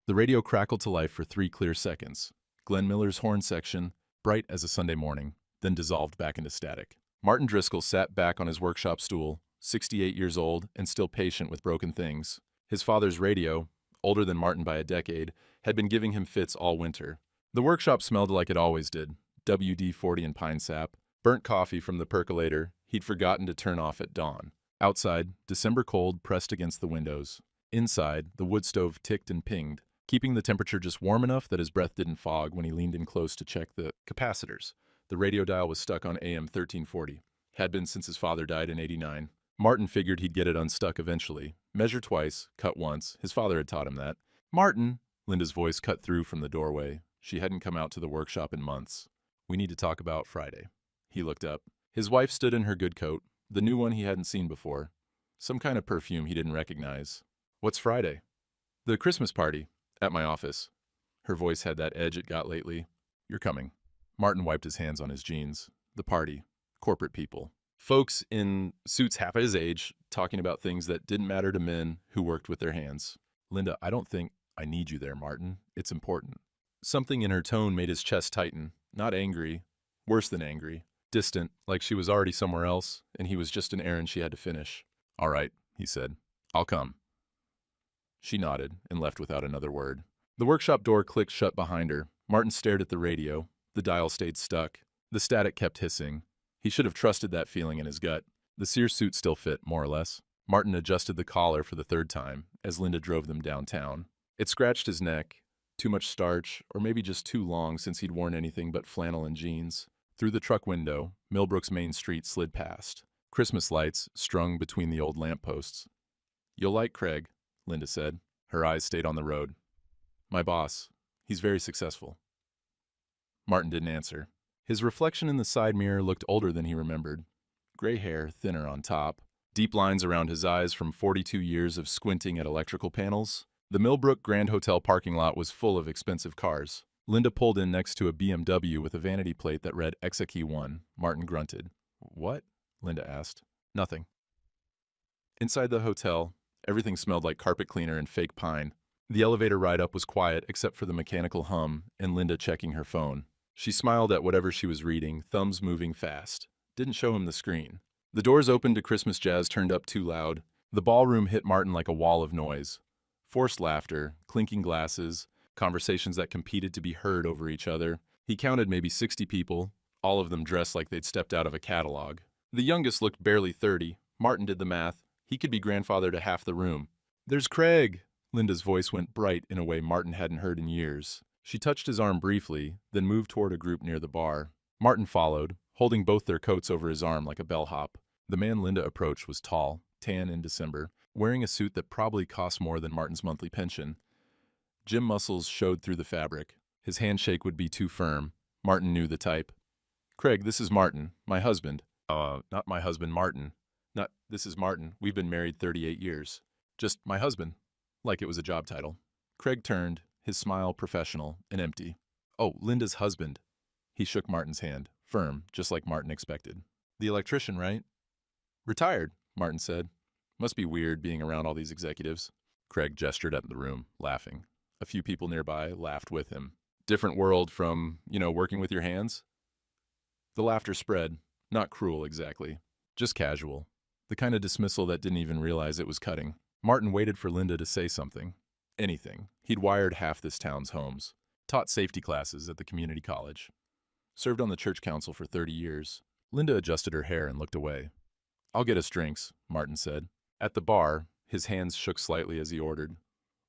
The radio crackled to life for 3 clear seconds. Glenn Miller's horn section, bright as a Sunday morning, then dissolved back into static. Martin Driscoll sat back on his workshop stool, 68 years old and still patient with broken things. His father's radio, older than Martin by a decade, had been giving him fits all winter. The workshop smelled like it always did, WD-40 and pine sap, burnt coffee from the percolator he'd forgotten to turn off at dawn. Outside, December cold pressed against the windows. Inside, the wood stove ticked and pinged, keeping the temperature just warm enough that his breath didn't fog when he leaned in close to check the capacitors. The radio dial was stuck on AM 1340. Had been since his father died in '89. Martin figured he'd get it unstuck eventually. Measure twice, cut once. His father had taught him that. "Martin!" Linda's voice cut through from the doorway. She hadn't come out to the workshop in months. "We need to talk about Friday." He looked up. His wife stood in her good coat, the new one he hadn't seen before. Some kind of perfume he didn't recognize. "What's Friday?" "The Christmas party. At my office." Her voice had that edge it got lately. "You're coming." Martin wiped his hands on his jeans. The party. Corporate people. Folks in suits half his age, talking about things that didn't matter to men who worked with their hands. "Linda, I don't think I need you there, Martin. It's important." Something in her tone made his chest tighten. Not angry. Worse than angry. Distant, like she was already somewhere else, and he was just an errand she had to finish. "All right," he said. "I'll come." She nodded and left without another word. The workshop door clicked shut behind her. Martin stared at the radio. The dial stayed stuck. The static kept hissing. He should have trusted that feeling in his gut. The Sears suit still fit, more or less. Martin adjusted the collar for the third time as Linda drove them downtown. It scratched his neck. Too much starch, or maybe just too long since he'd worn anything but flannel and jeans. Through the truck window, Millbrook's main street slid past. Christmas lights strung between the old lampposts. "You'll like Craig," Linda said. Her eyes stayed on the road. "My boss. He's very successful." Martin didn't answer. His reflection in the side mirror looked older than he remembered. Gray hair, thinner on top. Deep lines around his eyes from 42 years of squinting at electrical panels. The Millbrook Grand Hotel parking lot was full of expensive cars. Linda pulled in next to a BMW with a vanity plate that read Exaki 1. Martin grunted. "What?" Linda asked. "Nothing." Inside the hotel, everything smelled like carpet cleaner and fake pine. The elevator ride up was quiet except for the mechanical hum and Linda checking her phone. She smiled at whatever she was reading, thumbs moving fast. Didn't show him the screen. The doors opened to Christmas jazz turned up too loud. The ballroom hit Martin like a wall of noise. Forced laughter, clinking glasses, conversations that competed to be heard over each other. He counted maybe 60 people, all of them dressed like they'd stepped out of a catalog. The youngest looked barely 30. Martin did the math. He could be grandfather to half the room. "There's Craig!" Linda's voice went bright in a way Martin hadn't heard in years. She touched his arm briefly, then moved toward a group near the bar. Martin followed, holding both their coats over his arm like a bellhop. The man Linda approached was tall, tan in December, wearing a suit that probably cost more than Martin's monthly pension. Gym muscles showed through the fabric. His handshake would be too firm. Martin knew the type. "Craig, this is Martin, my husband." Not my husband, Martin. This is Martin. We've been married 38 years. Just my husband." Like it was a job title. Craig turned, his smile professional and empty. "Oh, Linda's husband." He shook Martin's hand, firm, just like Martin expected. "The electrician, right?" "Retired," Martin said. "Must be weird being around all these executives." Craig gestured at the room, laughing. A few people nearby laughed with him. "Different world from, working with your hands?" The laughter spread, not cruel exactly, just casual. The kind of dismissal that didn't even realize it was cutting. Martin waited for Linda to say something. Anything. He'd wired half this town's homes. Taught safety classes at the community college. Served on the church council for 30 years. Linda adjusted her hair and looked away. "I'll get us drinks," Martin said. At the bar, his hands shook slightly as he ordered.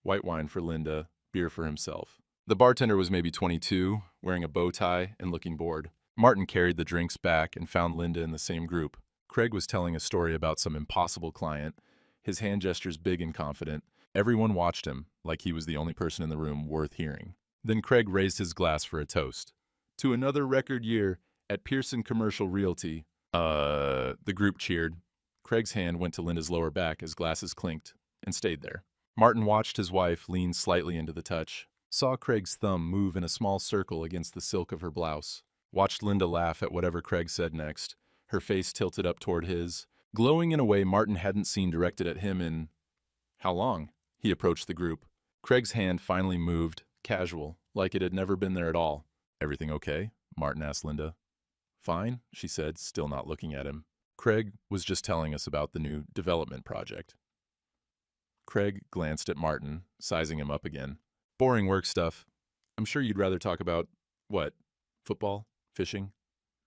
White wine for Linda, beer for himself. The bartender was maybe 22, wearing a bow tie and looking bored. Martin carried the drinks back and found Linda in the same group. Craig was telling a story about some impossible client, his hand gestures big and confident. Everyone watched him, like he was the only person in the room worth hearing. Then Craig raised his glass for a toast. "To another record year at Pearson Commercial Realty." The group cheered. Craig's hand went to Linda's lower back as glasses clinked, and stayed there. Martin watched his wife lean slightly into the touch, saw Craig's thumb move in a small circle against the silk of her blouse, watched Linda laugh at whatever Craig said next, her face tilted up toward his, glowing in a way Martin hadn't seen directed at him in... How long? He approached the group. Craig's hand finally moved, casual, like it had never been there at all. "Everything okay?" Martin asked Linda. "Fine," she said, still not looking at him. "Craig was just telling us about the new development project." Craig glanced at Martin, sizing him up again. "Boring work stuff. I'm sure you'd rather talk about, what, football? Fishing?"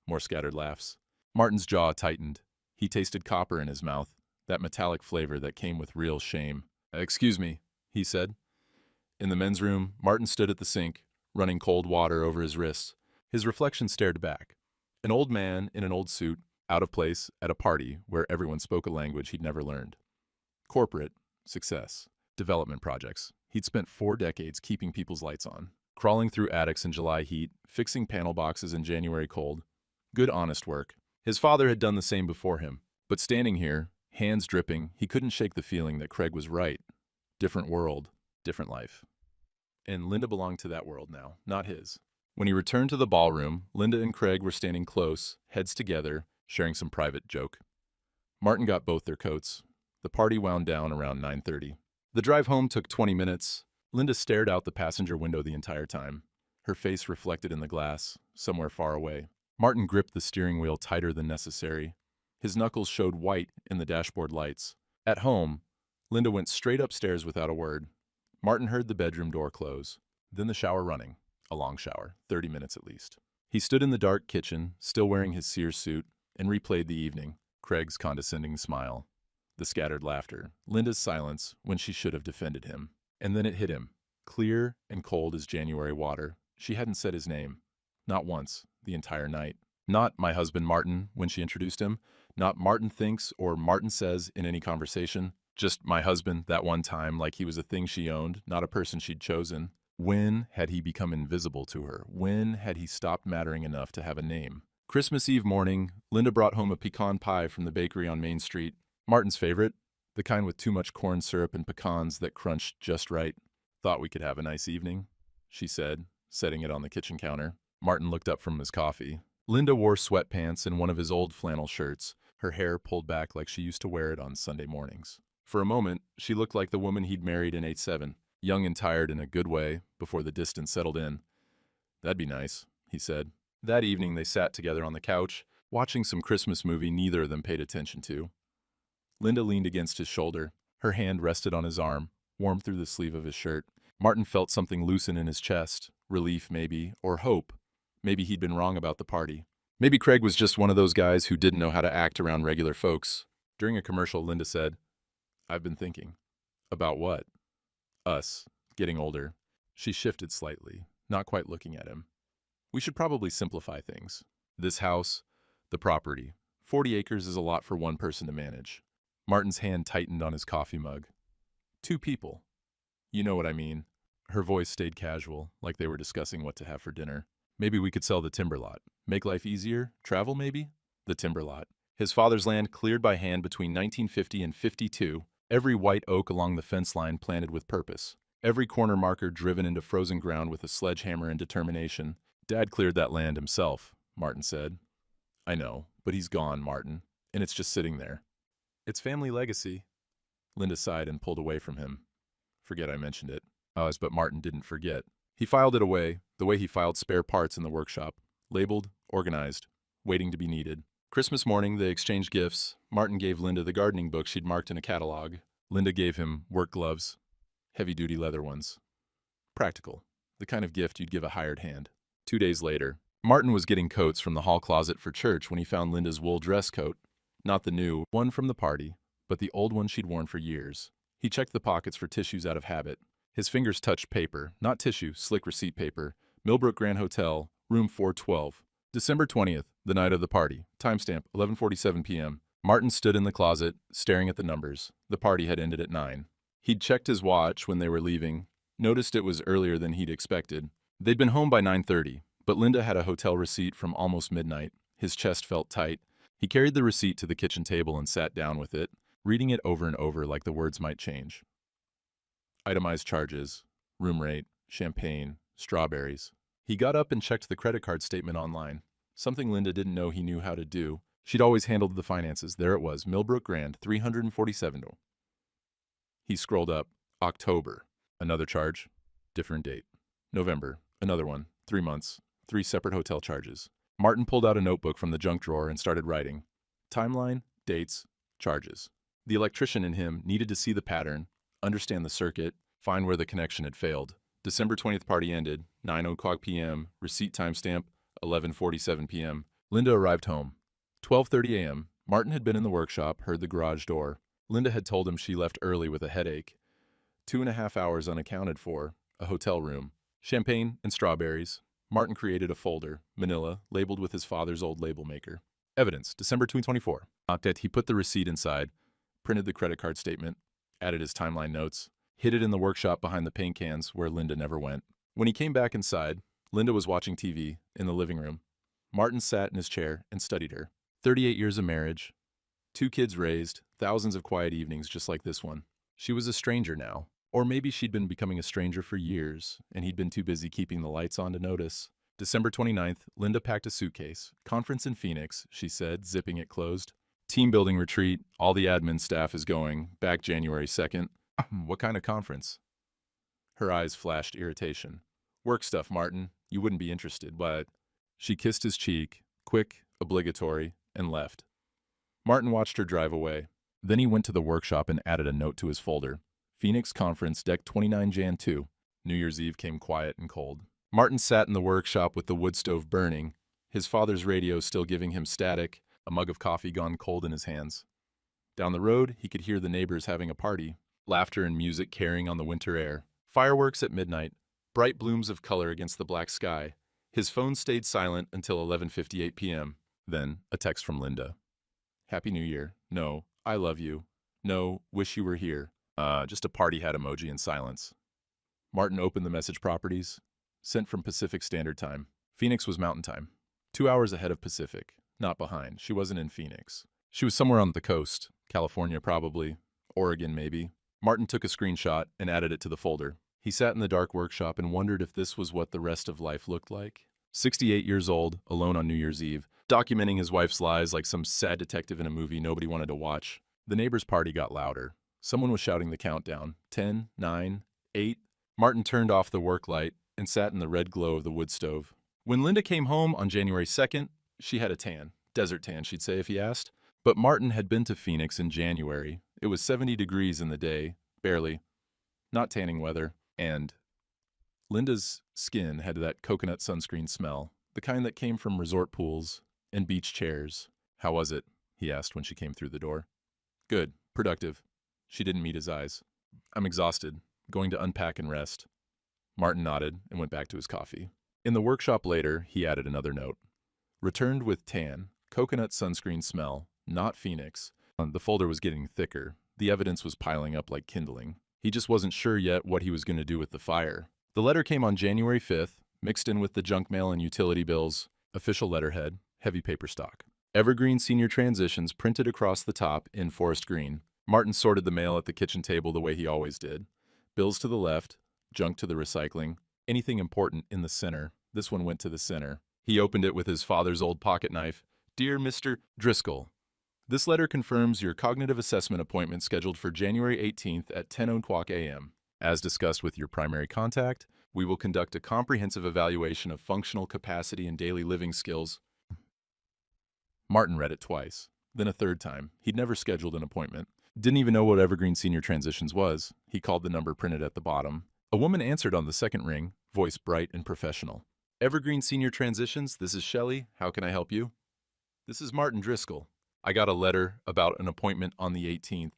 More scattered laughs. Martin's jaw tightened. He tasted copper in his mouth, that metallic flavor that came with real shame. "Excuse me," he said. In the men's room, Martin stood at the sink, running cold water over his wrists. His reflection stared back. An old man in an old suit, out of place at a party where everyone spoke a language he'd never learned. Corporate, success, development projects. He'd spent 4 decades keeping people's lights on, crawling through attics in July heat, fixing panel boxes in January cold. Good, honest work. His father had done the same before him. But standing here, hands dripping, he couldn't shake the feeling that Craig was right. Different world, different life. And Linda belonged to that world now, not his. When he returned to the ballroom, Linda and Craig were standing close, heads together, sharing some private joke. Martin got both their coats. The party wound down around 9:30. The drive home took 20 minutes. Linda stared out the passenger window the entire time, her face reflected in the glass, somewhere far away. Martin gripped the steering wheel tighter than necessary. His knuckles showed white in the dashboard lights. At home, Linda went straight upstairs without a word. Martin heard the bedroom door close, then the shower running. A long shower, 30 minutes at least. He stood in the dark kitchen, still wearing his Sears suit, and replayed the evening. Craig's condescending smile, the scattered laughter, Linda's silence when she should have defended him. And then it hit him, clear and cold as January water. She hadn't said his name. Not once, the entire night. Not "my husband Martin" when she introduced him. Not "Martin thinks" or "Martin says" in any conversation. Just "my husband" that one time, like he was a thing she owned, not a person she'd chosen. When had he become invisible to her? When had he stopped mattering enough to have a name? Christmas Eve morning, Linda brought home a pecan pie from the bakery on Main Street. Martin's favorite, the kind with too much corn syrup and pecans that crunched just right. "Thought we could have a nice evening," she said, setting it on the kitchen counter. Martin looked up from his coffee. Linda wore sweatpants and one of his old flannel shirts, her hair pulled back like she used to wear it on Sunday mornings. For a moment, she looked like the woman he'd married in '87, young and tired in a good way, before the distance settled in. "That'd be nice," he said. That evening they sat together on the couch, watching some Christmas movie neither of them paid attention to. Linda leaned against his shoulder. Her hand rested on his arm, warm through the sleeve of his shirt. Martin felt something loosen in his chest, relief maybe, or hope. Maybe he'd been wrong about the party. Maybe Craig was just one of those guys who didn't know how to act around regular folks. During a commercial, Linda said, "I've been thinking." "About what?" "Us, getting older." She shifted slightly, not quite looking at him. "We should probably simplify things. This house, the property. 40 acres is a lot for one person to manage." Martin's hand tightened on his coffee mug. "2 people. You know what I mean." Her voice stayed casual, like they were discussing what to have for dinner. "Maybe we could sell the timber lot. Make life easier? Travel, maybe?" The timber lot. His father's land cleared by hand between 1950 and '52, every white oak along the fence line planted with purpose. Every corner marker driven into frozen ground with a sledgehammer and determination. "Dad cleared that land himself," Martin said. "I know, but he's gone, Martin, and it's just sitting there." "It's family legacy." Linda sighed and pulled away from him. "Forget I mentioned it." But Martin didn't forget. He filed it away, the way he filed spare parts in the workshop, labeled, organized, waiting to be needed. Christmas morning, they exchanged gifts. Martin gave Linda the gardening book she'd marked in a catalog. Linda gave him work gloves, heavy-duty leather ones. Practical, the kind of gift you'd give a hired hand. 2 days later, Martin was getting coats from the hall closet for church when he found Linda's wool dress coat. Not the new one from the party, but the old one she'd worn for years. He checked the pockets for tissues out of habit. His fingers touched paper, not tissue, slick receipt paper. Millbrook Grand Hotel, room 412. December 20th, the night of the party. Timestamp, 11:47 p.m. Martin stood in the closet, staring at the numbers. The party had ended at 9. He'd checked his watch when they were leaving, noticed it was earlier than he'd expected. They'd been home by 9:30, but Linda had a hotel receipt from almost midnight. His chest felt tight. He carried the receipt to the kitchen table and sat down with it, reading it over and over like the words might change. Itemized charges, room rate, champagne, strawberries. He got up and checked the credit card statement online, something Linda didn't know he knew how to do. She'd always handled the finances. There it was, Millbrook Grand, $347. He scrolled up, October. Another charge. Different date. November. Another one. 3 months. 3 separate hotel charges. Martin pulled out a notebook from the junk drawer and started writing. Timeline, dates, charges. The electrician in him needed to see the pattern, understand the circuit, find where the connection had failed. December 20th party ended, 9:00 p.m., receipt timestamp, 11:47 p.m. Linda arrived home. 12:30 a.m., Martin had been in the workshop, heard the garage door. Linda had told him she left early with a headache. 2.5 hours unaccounted for, a hotel room. Champagne and strawberries. Martin created a folder, manila, labeled with his father's old label maker. Evidence, December 2024. He put the receipt inside, printed the credit card statement, added his timeline notes, hid it in the workshop behind the paint cans where Linda never went. When he came back inside, Linda was watching TV in the living room. Martin sat in his chair and studied her. 38 years of marriage, 2 kids raised, thousands of quiet evenings just like this one. She was a stranger now. Or maybe she'd been becoming a stranger for years, and he'd been too busy keeping the lights on to notice. December 29th, Linda packed a suitcase. Conference in Phoenix, she said, zipping it closed. Team building retreat, all the admin staff is going, back January 2nd. What kind of conference? Her eyes flashed irritation. Work stuff, Martin. You wouldn't be interested, but... She kissed his cheek, quick, obligatory, and left. Martin watched her drive away. Then he went to the workshop and added a note to his folder. Phoenix Conference, Deck 29 Jan 2. New Year's Eve came quiet and cold. Martin sat in the workshop with the wood stove burning, his father's radio still giving him static, a mug of coffee gone cold in his hands. Down the road, he could hear the neighbors having a party, laughter and music carrying on the winter air. Fireworks at midnight, bright blooms of color against the black sky. His phone stayed silent until 11:58 p.m. Then, a text from Linda. Happy New Year. No, I love you. No, wish you were here. Just a party hat emoji in silence. Martin opened the message properties. Sent from Pacific Standard Time. Phoenix was Mountain Time. 2 hours ahead of Pacific. Not behind. She wasn't in Phoenix. She was somewhere on the coast. California, probably. Oregon, maybe. Martin took a screenshot and added it to the folder. He sat in the dark workshop and wondered if this was what the rest of life looked like. 68 years old, alone on New Year's Eve, documenting his wife's lies like some sad detective in a movie nobody wanted to watch. The neighbor's party got louder. Someone was shouting the countdown. 10, 9, 8. Martin turned off the work light and sat in the red glow of the wood stove. When Linda came home on January 2nd, she had a tan. Desert tan, she'd say if he asked. But Martin had been to Phoenix in January. It was 70 degrees in the day, barely. Not tanning weather. And Linda's skin had that coconut sunscreen smell, the kind that came from resort pools and beach chairs. How was it? He asked when she came through the door. Good. Productive. She didn't meet his eyes. I'm exhausted. Going to unpack and rest. Martin nodded and went back to his coffee. In the workshop later, he added another note. Returned with tan, coconut sunscreen smell, not Phoenix. The folder was getting thicker. The evidence was piling up like kindling. He just wasn't sure yet what he was going to do with the fire. The letter came on January 5th, mixed in with the junk mail and utility bills, official letterhead, heavy paper stock. Evergreen Senior Transitions printed across the top in forest green. Martin sorted the mail at the kitchen table the way he always did. Bills to the left, junk to the recycling, anything important in the center. This one went to the center. He opened it with his father's old pocket knife. Dear Mr. Driscoll, this letter confirms your cognitive assessment appointment scheduled for January 18th at 10:00 a.m. As discussed with your primary contact, we will conduct a comprehensive evaluation of functional capacity and daily living skills. Martin read it twice, then a third time. He'd never scheduled an appointment. Didn't even know what Evergreen Senior Transitions was. He called the number printed at the bottom. A woman answered on the second ring, voice bright and professional. Evergreen Senior Transitions, this is Shelley. How can I help you? This is Martin Driscoll. I got a letter about an appointment on the 18th.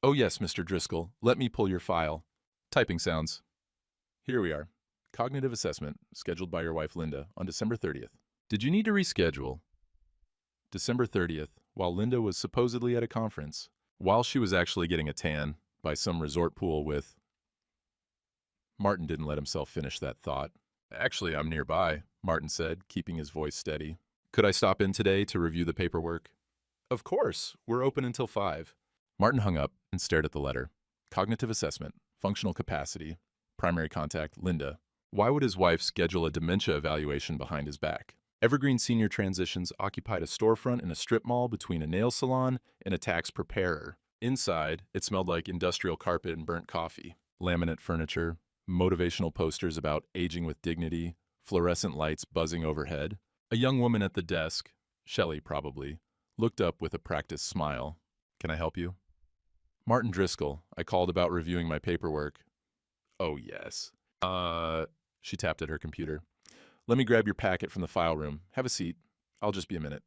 Oh yes, Mr. Driscoll. Let me pull your file. Typing sounds. Here we are. Cognitive assessment, scheduled by your wife Linda on December 30th. Did you need to reschedule? December 30th, while Linda was supposedly at a conference, while she was actually getting a tan by some resort pool with... Martin didn't let himself finish that thought. Actually, I'm nearby, Martin said, keeping his voice steady. Could I stop in today to review the paperwork? Of course. We're open until 5. Martin hung up and stared at the letter. Cognitive assessment, functional capacity, primary contact, Linda. Why would his wife schedule a dementia evaluation behind his back? Evergreen Senior Transitions occupied a storefront in a strip mall between a nail salon and a tax preparer. Inside, it smelled like industrial carpet and burnt coffee. laminate furniture, motivational posters about aging with dignity, fluorescent lights buzzing overhead. A young woman at the desk, Shelley probably, looked up with a practiced smile. "Can I help you?" "Martin Driscoll. I called about reviewing my paperwork." "Oh, yes." She tapped at her computer. "Let me grab your packet from the file room. Have a seat. I'll just be a minute."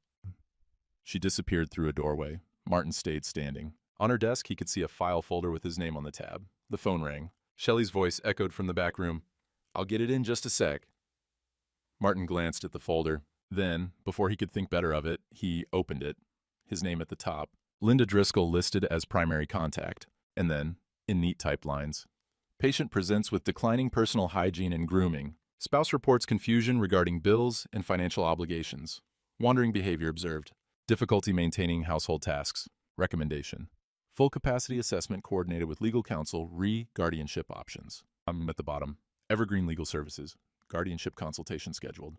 She disappeared through a doorway. Martin stayed standing. On her desk, he could see a file folder with his name on the tab. The phone rang. Shelley's voice echoed from the back room. "I'll get it in just a sec." Martin glanced at the folder. Then, before he could think better of it, he opened it. His name at the top. Linda Driscoll listed as primary contact. And then, in neat typed lines, "Patient presents with declining personal hygiene and grooming. Spouse reports confusion regarding bills and financial obligations. Wandering behavior observed. Difficulty maintaining household tasks. Recommendation: full capacity assessment coordinated with legal counsel re-guardianship options." At the bottom, Evergreen Legal Services. Guardianship consultation scheduled.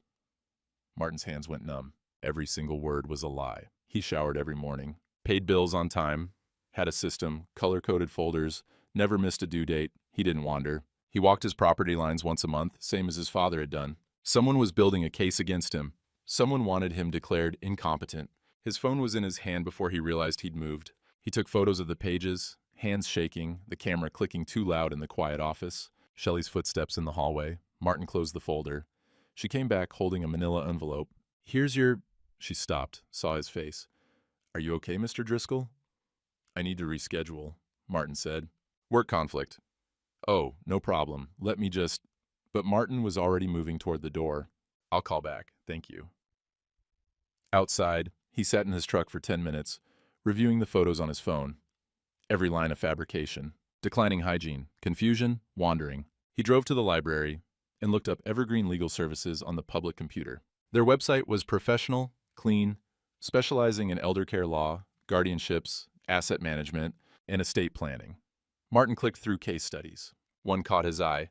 Martin's hands went numb. Every single word was a lie. He showered every morning, paid bills on time, had a system, color-coded folders, never missed a due date. He didn't wander. He walked his property lines once a month, same as his father had done. Someone was building a case against him. Someone wanted him declared incompetent. His phone was in his hand before he realized he'd moved. He took photos of the pages, hands shaking, the camera clicking too loud in the quiet office. Shelley's footsteps in the hallway. Martin closed the folder. She came back holding a manila envelope. "Here's your—" She stopped, saw his face. "Are you okay, Mr. Driscoll?" "I need to reschedule," Martin said. "Work conflict." "Oh, no problem. Let me just—" But Martin was already moving toward the door. "I'll call back. Thank you." Outside, he sat in his truck for 10 minutes, reviewing the photos on his phone. Every line of fabrication. Declining hygiene. Confusion. Wandering. He drove to the library and looked up Evergreen Legal Services on the public computer. Their website was professional, clean, specializing in elder care law, guardianships, asset management, and estate planning. Martin clicked through case studies. One caught his eye.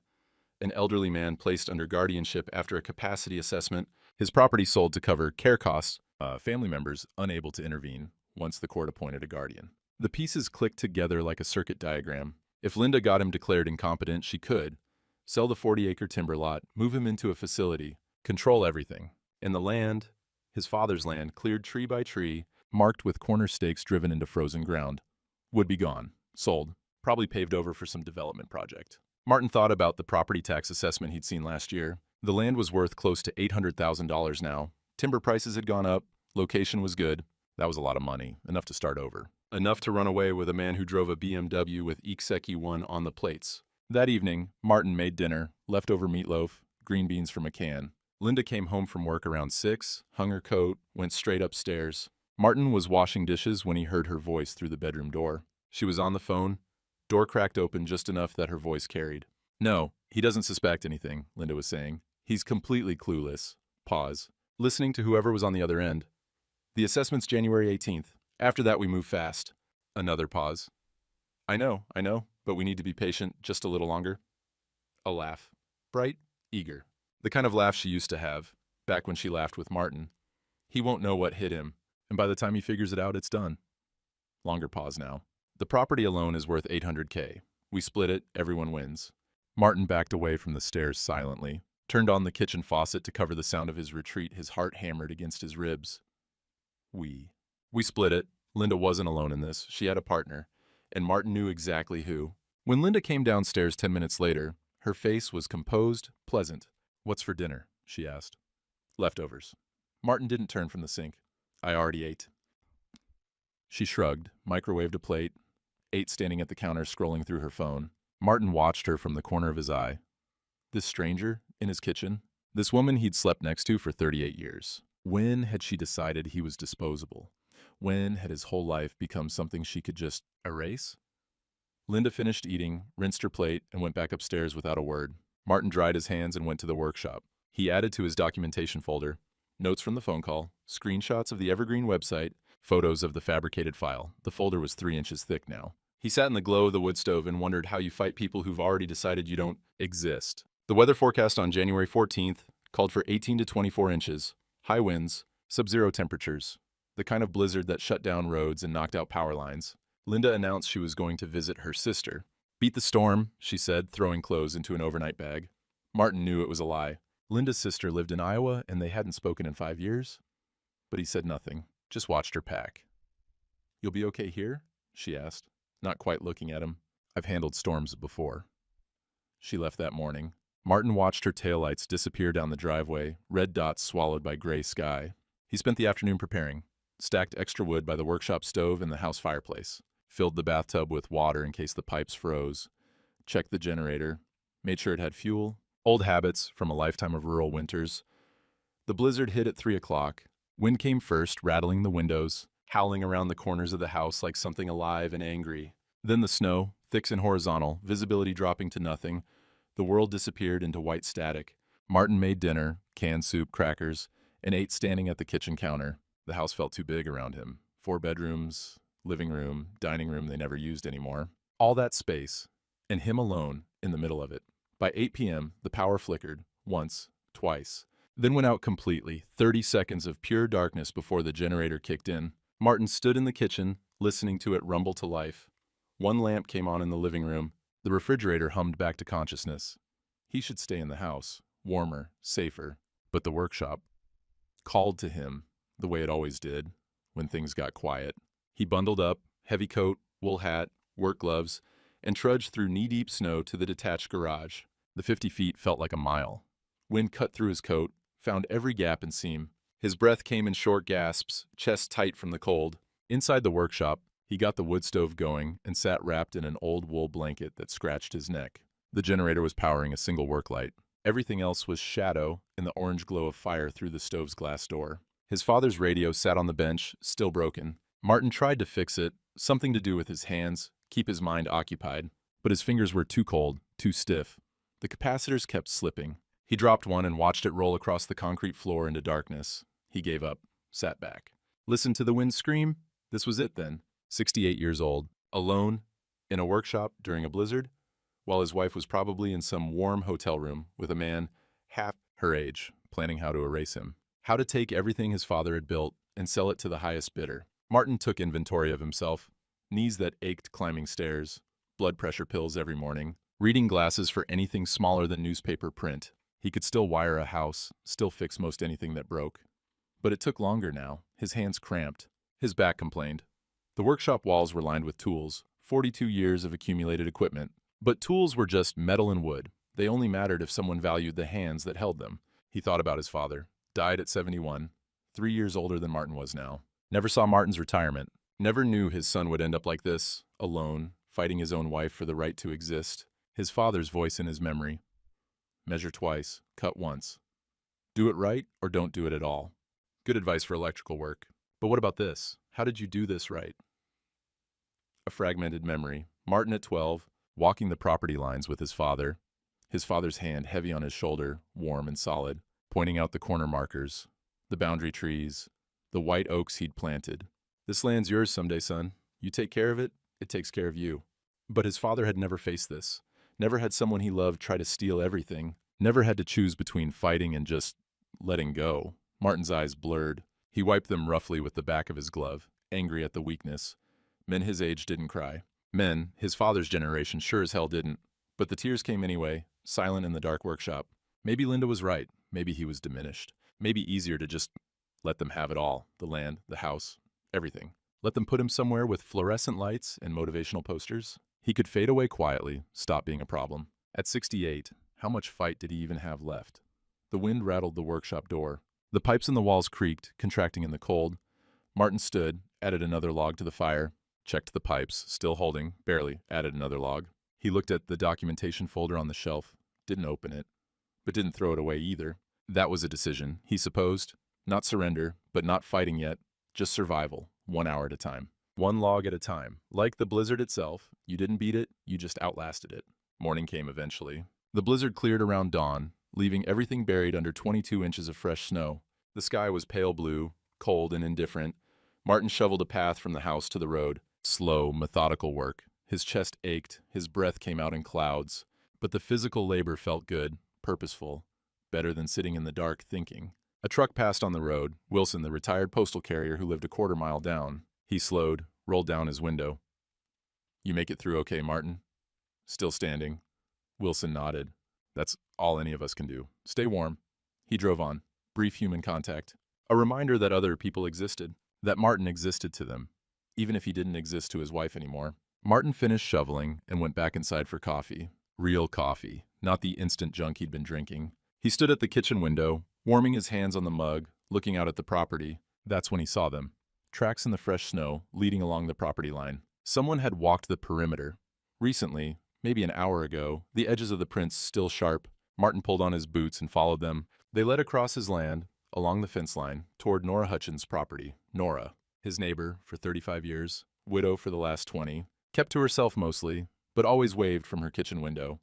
An elderly man placed under guardianship after a capacity assessment. His property sold to cover care costs, family members unable to intervene once the court appointed a guardian. The pieces clicked together like a circuit diagram. If Linda got him declared incompetent, she could sell the 40-acre timber lot, move him into a facility, control everything. And the land, his father's land, cleared tree by tree, marked with corner stakes driven into frozen ground, would be gone, sold, probably paved over for some development project. Martin thought about the property tax assessment he'd seen last year. The land was worth close to $800,000 now. Timber prices had gone up, location was good. That was a lot of money, enough to start over. Enough to run away with a man who drove a BMW with Ikseki 1 on the plates. That evening, Martin made dinner, leftover meatloaf, green beans from a can. Linda came home from work around 6, hung her coat, went straight upstairs. Martin was washing dishes when he heard her voice through the bedroom door. She was on the phone. Door cracked open just enough that her voice carried. "No, he doesn't suspect anything," Linda was saying. "He's completely clueless." Pause. Listening to whoever was on the other end. "The assessment's January 18th. After that, we move fast." Another pause. I know, but we need to be patient just a little longer." A laugh. Bright, eager. The kind of laugh she used to have, back when she laughed with Martin. He won't know what hit him, and by the time he figures it out, it's done. Longer pause now. "The property alone is worth $800K. We split it, everyone wins." Martin backed away from the stairs silently, turned on the kitchen faucet to cover the sound of his retreat, his heart hammered against his ribs. We split it. Linda wasn't alone in this. She had a partner, and Martin knew exactly who. When Linda came downstairs 10 minutes later, her face was composed, pleasant. "What's for dinner?" she asked. "Leftovers." Martin didn't turn from the sink. "I already ate." She shrugged, microwaved a plate, ate standing at the counter scrolling through her phone. Martin watched her from the corner of his eye. This stranger, in his kitchen, this woman he'd slept next to for 38 years. When had she decided he was disposable? When had his whole life become something she could just erase? Linda finished eating, rinsed her plate, and went back upstairs without a word. Martin dried his hands and went to the workshop. He added to his documentation folder notes from the phone call, screenshots of the Evergreen website, photos of the fabricated file. The folder was 3 inches thick now. He sat in the glow of the wood stove and wondered how you fight people who've already decided you don't exist. The weather forecast on January 14th called for 18 to 24 inches, high winds, sub-zero temperatures, the kind of blizzard that shut down roads and knocked out power lines. Linda announced she was going to visit her sister. Beat the storm, she said, throwing clothes into an overnight bag. Martin knew it was a lie. Linda's sister lived in Iowa, and they hadn't spoken in 5 years. But he said nothing, just watched her pack. "You'll be okay here?" she asked, not quite looking at him. "I've handled storms before." She left that morning. Martin watched her taillights disappear down the driveway, red dots swallowed by gray sky. He spent the afternoon preparing, stacked extra wood by the workshop stove and the house fireplace, filled the bathtub with water in case the pipes froze, checked the generator, made sure it had fuel. Old habits from a lifetime of rural winters. The blizzard hit at 3 o'clock. Wind came first, rattling the windows, howling around the corners of the house like something alive and angry. Then the snow, thick and horizontal, visibility dropping to nothing. The world disappeared into white static. Martin made dinner, canned soup, crackers, and ate standing at the kitchen counter. The house felt too big around him. 4 bedrooms, living room, dining room they never used anymore. All that space, and him alone in the middle of it. By 8 p.m., the power flickered, once, twice, then went out completely, 30 seconds of pure darkness before the generator kicked in. Martin stood in the kitchen, listening to it rumble to life. One lamp came on in the living room. The refrigerator hummed back to consciousness. He should stay in the house, warmer, safer. But the workshop called to him, the way it always did, when things got quiet. He bundled up, heavy coat, wool hat, work gloves, and trudged through knee-deep snow to the detached garage. The 50 feet felt like a mile. Wind cut through his coat, found every gap and seam. His breath came in short gasps, chest tight from the cold. Inside the workshop, he got the wood stove going and sat wrapped in an old wool blanket that scratched his neck. The generator was powering a single work light. Everything else was shadow in the orange glow of fire through the stove's glass door. His father's radio sat on the bench, still broken. Martin tried to fix it, something to do with his hands, keep his mind occupied. But his fingers were too cold, too stiff. The capacitors kept slipping. He dropped one and watched it roll across the concrete floor into darkness. He gave up, sat back. Listened to the wind scream? This was it then. 68 years old, alone, in a workshop during a blizzard, while his wife was probably in some warm hotel room with a man half her age, planning how to erase him. How to take everything his father had built and sell it to the highest bidder. Martin took inventory of himself. Knees that ached climbing stairs, blood pressure pills every morning, reading glasses for anything smaller than newspaper print. He could still wire a house, still fix most anything that broke. But it took longer now. His hands cramped. His back complained. The workshop walls were lined with tools, 42 years of accumulated equipment. But tools were just metal and wood. They only mattered if someone valued the hands that held them. He thought about his father. Died at 71, 3 years older than Martin was now. Never saw Martin's retirement. Never knew his son would end up like this, alone, fighting his own wife for the right to exist. His father's voice in his memory. Measure twice, cut once. Do it right or don't do it at all. Good advice for electrical work. But what about this? How did you do this right? A fragmented memory. Martin at 12, walking the property lines with his father's hand heavy on his shoulder, warm and solid, pointing out the corner markers, the boundary trees, the white oaks he'd planted. This land's yours someday, son. You take care of it, it takes care of you. But his father had never faced this. Never had someone he loved try to steal everything. Never had to choose between fighting and just letting go. Martin's eyes blurred. He wiped them roughly with the back of his glove, angry at the weakness. Men his age didn't cry. Men, his father's generation, sure as hell didn't. But the tears came anyway, silent in the dark workshop. Maybe Linda was right. Maybe he was diminished. Maybe easier to just let them have it all. The land, the house, everything. Let them put him somewhere with fluorescent lights and motivational posters. He could fade away quietly, stop being a problem. At 68, how much fight did he even have left? The wind rattled the workshop door. The pipes in the walls creaked, contracting in the cold. Martin stood, added another log to the fire, checked the pipes, still holding, barely, added another log. He looked at the documentation folder on the shelf, didn't open it, but didn't throw it away either. That was a decision, he supposed. Not surrender, but not fighting yet, just survival, 1 hour at a time. One log at a time. Like the blizzard itself, you didn't beat it, you just outlasted it. Morning came eventually. The blizzard cleared around dawn, leaving everything buried under 22 inches of fresh snow. The sky was pale blue, cold and indifferent. Martin shoveled a path from the house to the road. Slow, methodical work. His chest ached, his breath came out in clouds. But the physical labor felt good, purposeful, better than sitting in the dark thinking. A truck passed on the road. Wilson, the retired postal carrier who lived a quarter mile down. He slowed, rolled down his window. "You make it through okay, Martin?" Still standing. Wilson nodded. That's all any of us can do. Stay warm. He drove on. Brief human contact. A reminder that other people existed. That Martin existed to them, even if he didn't exist to his wife anymore. Martin finished shoveling and went back inside for coffee. Real coffee, not the instant junk he'd been drinking. He stood at the kitchen window, warming his hands on the mug, looking out at the property. That's when he saw them. Tracks in the fresh snow, leading along the property line. Someone had walked the perimeter. Recently, maybe an hour ago, the edges of the prints still sharp. Martin pulled on his boots and followed them. They led across his land, along the fence line, toward Nora Hutchins' property. Nora, his neighbor for 35 years, widow for the last 20, kept to herself mostly, but always waved from her kitchen window.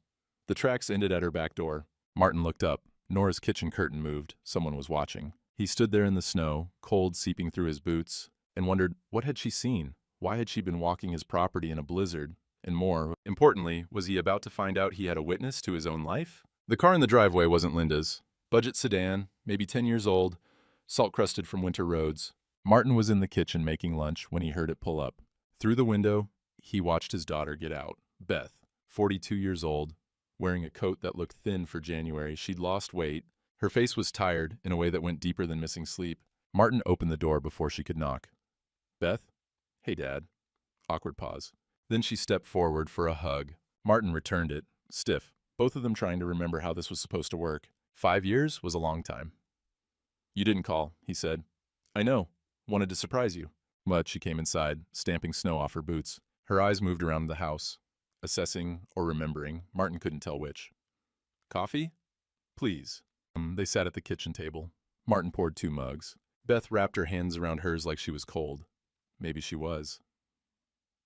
The tracks ended at her back door. Martin looked up. Nora's kitchen curtain moved. Someone was watching. He stood there in the snow, cold seeping through his boots, and wondered, what had she seen? Why had she been walking his property in a blizzard? And more importantly, was he about to find out he had a witness to his own life? The car in the driveway wasn't Linda's. Budget sedan, maybe 10 years old, salt-crusted from winter roads. Martin was in the kitchen making lunch when he heard it pull up. Through the window, he watched his daughter get out. Beth, 42 years old, wearing a coat that looked thin for January. She'd lost weight. Her face was tired in a way that went deeper than missing sleep. Martin opened the door before she could knock. Beth? Hey, Dad. Awkward pause. Then she stepped forward for a hug. Martin returned it, stiff, both of them trying to remember how this was supposed to work. 5 years was a long time. You didn't call, he said. I know. Wanted to surprise you. But she came inside, stamping snow off her boots. Her eyes moved around the house, assessing or remembering. Martin couldn't tell which. Coffee? Please. They sat at the kitchen table. Martin poured 2 mugs. Beth wrapped her hands around hers like she was cold. Maybe she was.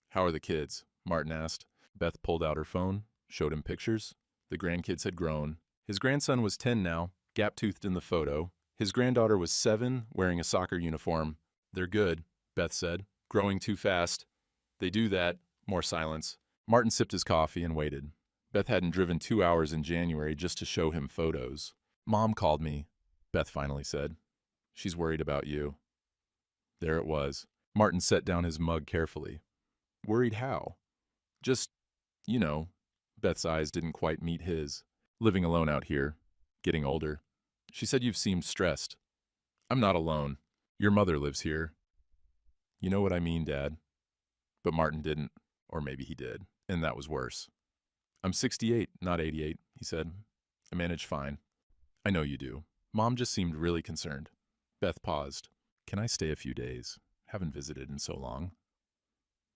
How are the kids? Martin asked. Beth pulled out her phone, showed him pictures. The grandkids had grown. His grandson was 10 now, gap-toothed in the photo. His granddaughter was 7, wearing a soccer uniform. They're good, Beth said. Growing too fast. They do that. More silence. Martin sipped his coffee and waited. Beth hadn't driven 2 hours in January just to show him photos. Mom called me, Beth finally said. She's worried about you. There it was. Martin set down his mug carefully. Worried how? Just, you know. Beth's eyes didn't quite meet his. Living alone out here. Getting older. She said you've seemed stressed. I'm not alone. Your mother lives here. You know what I mean, Dad. But Martin didn't. Or maybe he did. And that was worse. I'm 68, not 88, he said. I manage fine. I know you do. Mom just seemed really concerned. Beth paused. Can I stay a few days? Haven't visited in so long.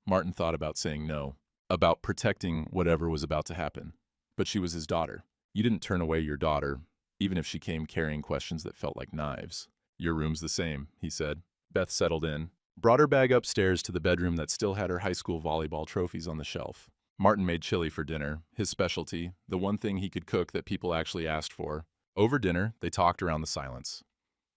Martin thought about saying no, about protecting whatever was about to happen. But she was his daughter. You didn't turn away your daughter, even if she came carrying questions that felt like knives. Your room's the same, he said. Beth settled in, brought her bag upstairs to the bedroom that still had her high school volleyball trophies on the shelf. Martin made chili for dinner, his specialty, the one thing he could cook that people actually asked for. Over dinner, they talked around the silence.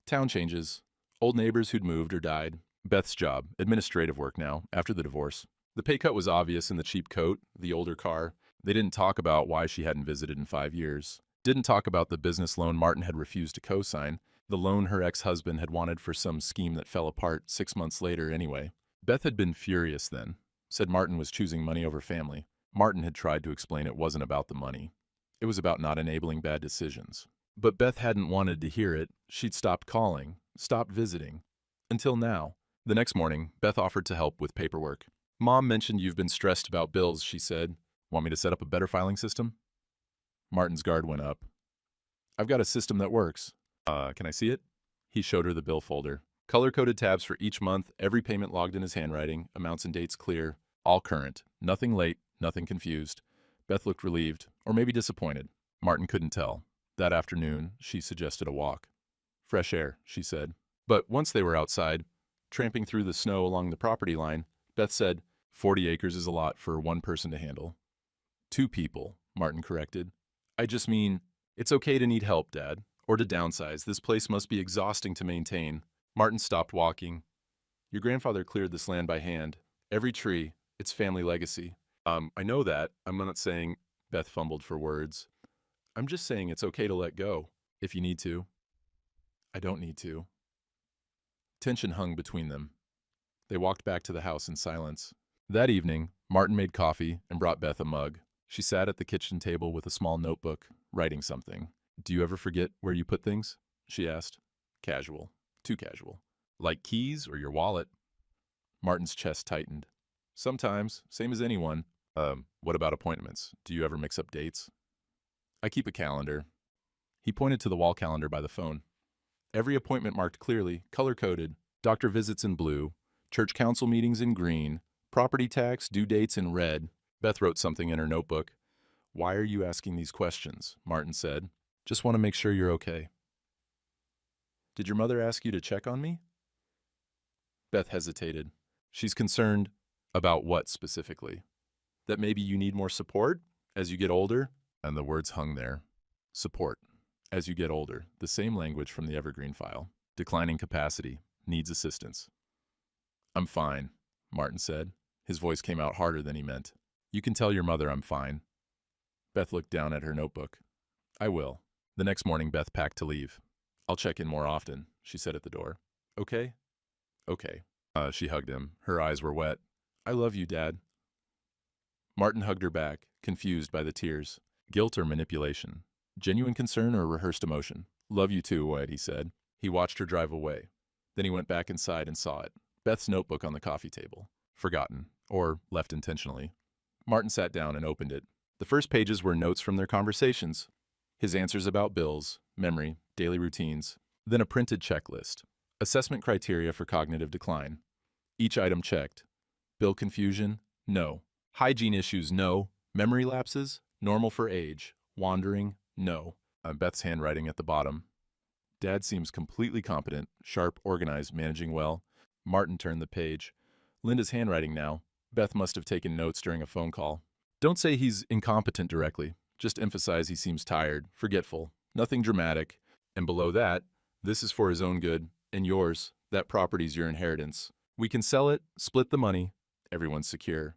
Town changes. Old neighbors who'd moved or died. Beth's job, administrative work now, after the divorce. The pay cut was obvious in the cheap coat, the older car. They didn't talk about why she hadn't visited in 5 years. Didn't talk about the business loan Martin had refused to co-sign, the loan her ex-husband had wanted for some scheme that fell apart 6 months later anyway. Beth had been furious then, said Martin was choosing money over family. Martin had tried to explain it wasn't about the money. It was about not enabling bad decisions. But Beth hadn't wanted to hear it. She'd stopped calling, stopped visiting. Until now. The next morning, Beth offered to help with paperwork. Mom mentioned you've been stressed about bills, she said. Want me to set up a better filing system? Martin's guard went up. I've got a system that works. Can I see it? He showed her the bill folder. Color-coded tabs for each month, every payment logged in his handwriting, amounts and dates clear, all current. Nothing late, nothing confused. Beth looked relieved, or maybe disappointed. Martin couldn't tell. That afternoon, she suggested a walk. Fresh air, she said. But once they were outside, tramping through the snow along the property line, Beth said, 40 acres is a lot for one person to handle. 2 people, Martin corrected. I just mean, it's okay to need help, Dad, or to downsize. This place must be exhausting to maintain. Martin stopped walking. Your grandfather cleared this land by hand. Every tree, it's family legacy. I know that. I'm not saying, Beth fumbled for words. I'm just saying it's okay to let go, if you need to. I don't need to. Tension hung between them. They walked back to the house in silence. That evening, Martin made coffee and brought Beth a mug. She sat at the kitchen table with a small notebook, writing something. "Do you ever forget where you put things?" she asked. Casual. Too casual. "Like keys or your wallet?" Martin's chest tightened. "Sometimes, same as anyone." What about appointments? Do you ever mix up dates?" "I keep a calendar." He pointed to the wall calendar by the phone. Every appointment marked clearly, color-coded, doctor visits in blue, church council meetings in green, property tax due dates in red. Beth wrote something in her notebook. "Why are you asking these questions?" Martin said. "Just want to make sure you're okay." "Did your mother ask you to check on me?" Beth hesitated. "She's concerned." "About what specifically?" "That maybe you need more support as you get older?" And the words hung there. Support. As you get older. The same language from the Evergreen file. Declining capacity. Needs assistance. "I'm fine," Martin said. His voice came out harder than he meant. "You can tell your mother I'm fine." Beth looked down at her notebook. "I will." The next morning, Beth packed to leave. "I'll check in more often," she said at the door. "Okay?" "Okay." She hugged him. Her eyes were wet. "I love you, Dad." Martin hugged her back, confused by the tears. Guilt or manipulation? Genuine concern or rehearsed emotion? "Love you too, Wyatt," he said. He watched her drive away. Then he went back inside and saw it. Beth's notebook on the coffee table. Forgotten. Or left intentionally. Martin sat down and opened it. The first pages were notes from their conversations. His answers about bills, memory, daily routines. Then a printed checklist. Assessment criteria for cognitive decline. Each item checked. Bill confusion? No. Hygiene issues? No. Memory lapses? Normal for age. Wandering? No. Beth's handwriting at the bottom. Dad seems completely competent, sharp, organized, managing well. Martin turned the page. Linda's handwriting now. Beth must have taken notes during a phone call. Don't say he's incompetent directly. Just emphasize he seems tired, forgetful. Nothing dramatic. And below that, this is for his own good, and yours. That property's your inheritance. We can sell it, split the money. Everyone's secure.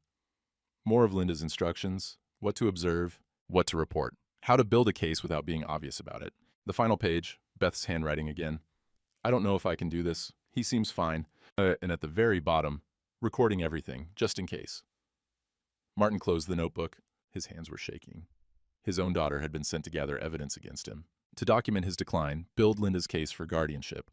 More of Linda's instructions. What to observe. What to report. How to build a case without being obvious about it. The final page, Beth's handwriting again. "I don't know if I can do this. He seems fine." And at the very bottom, recording everything, just in case. Martin closed the notebook. His hands were shaking. His own daughter had been sent to gather evidence against him, to document his decline, build Linda's case for guardianship.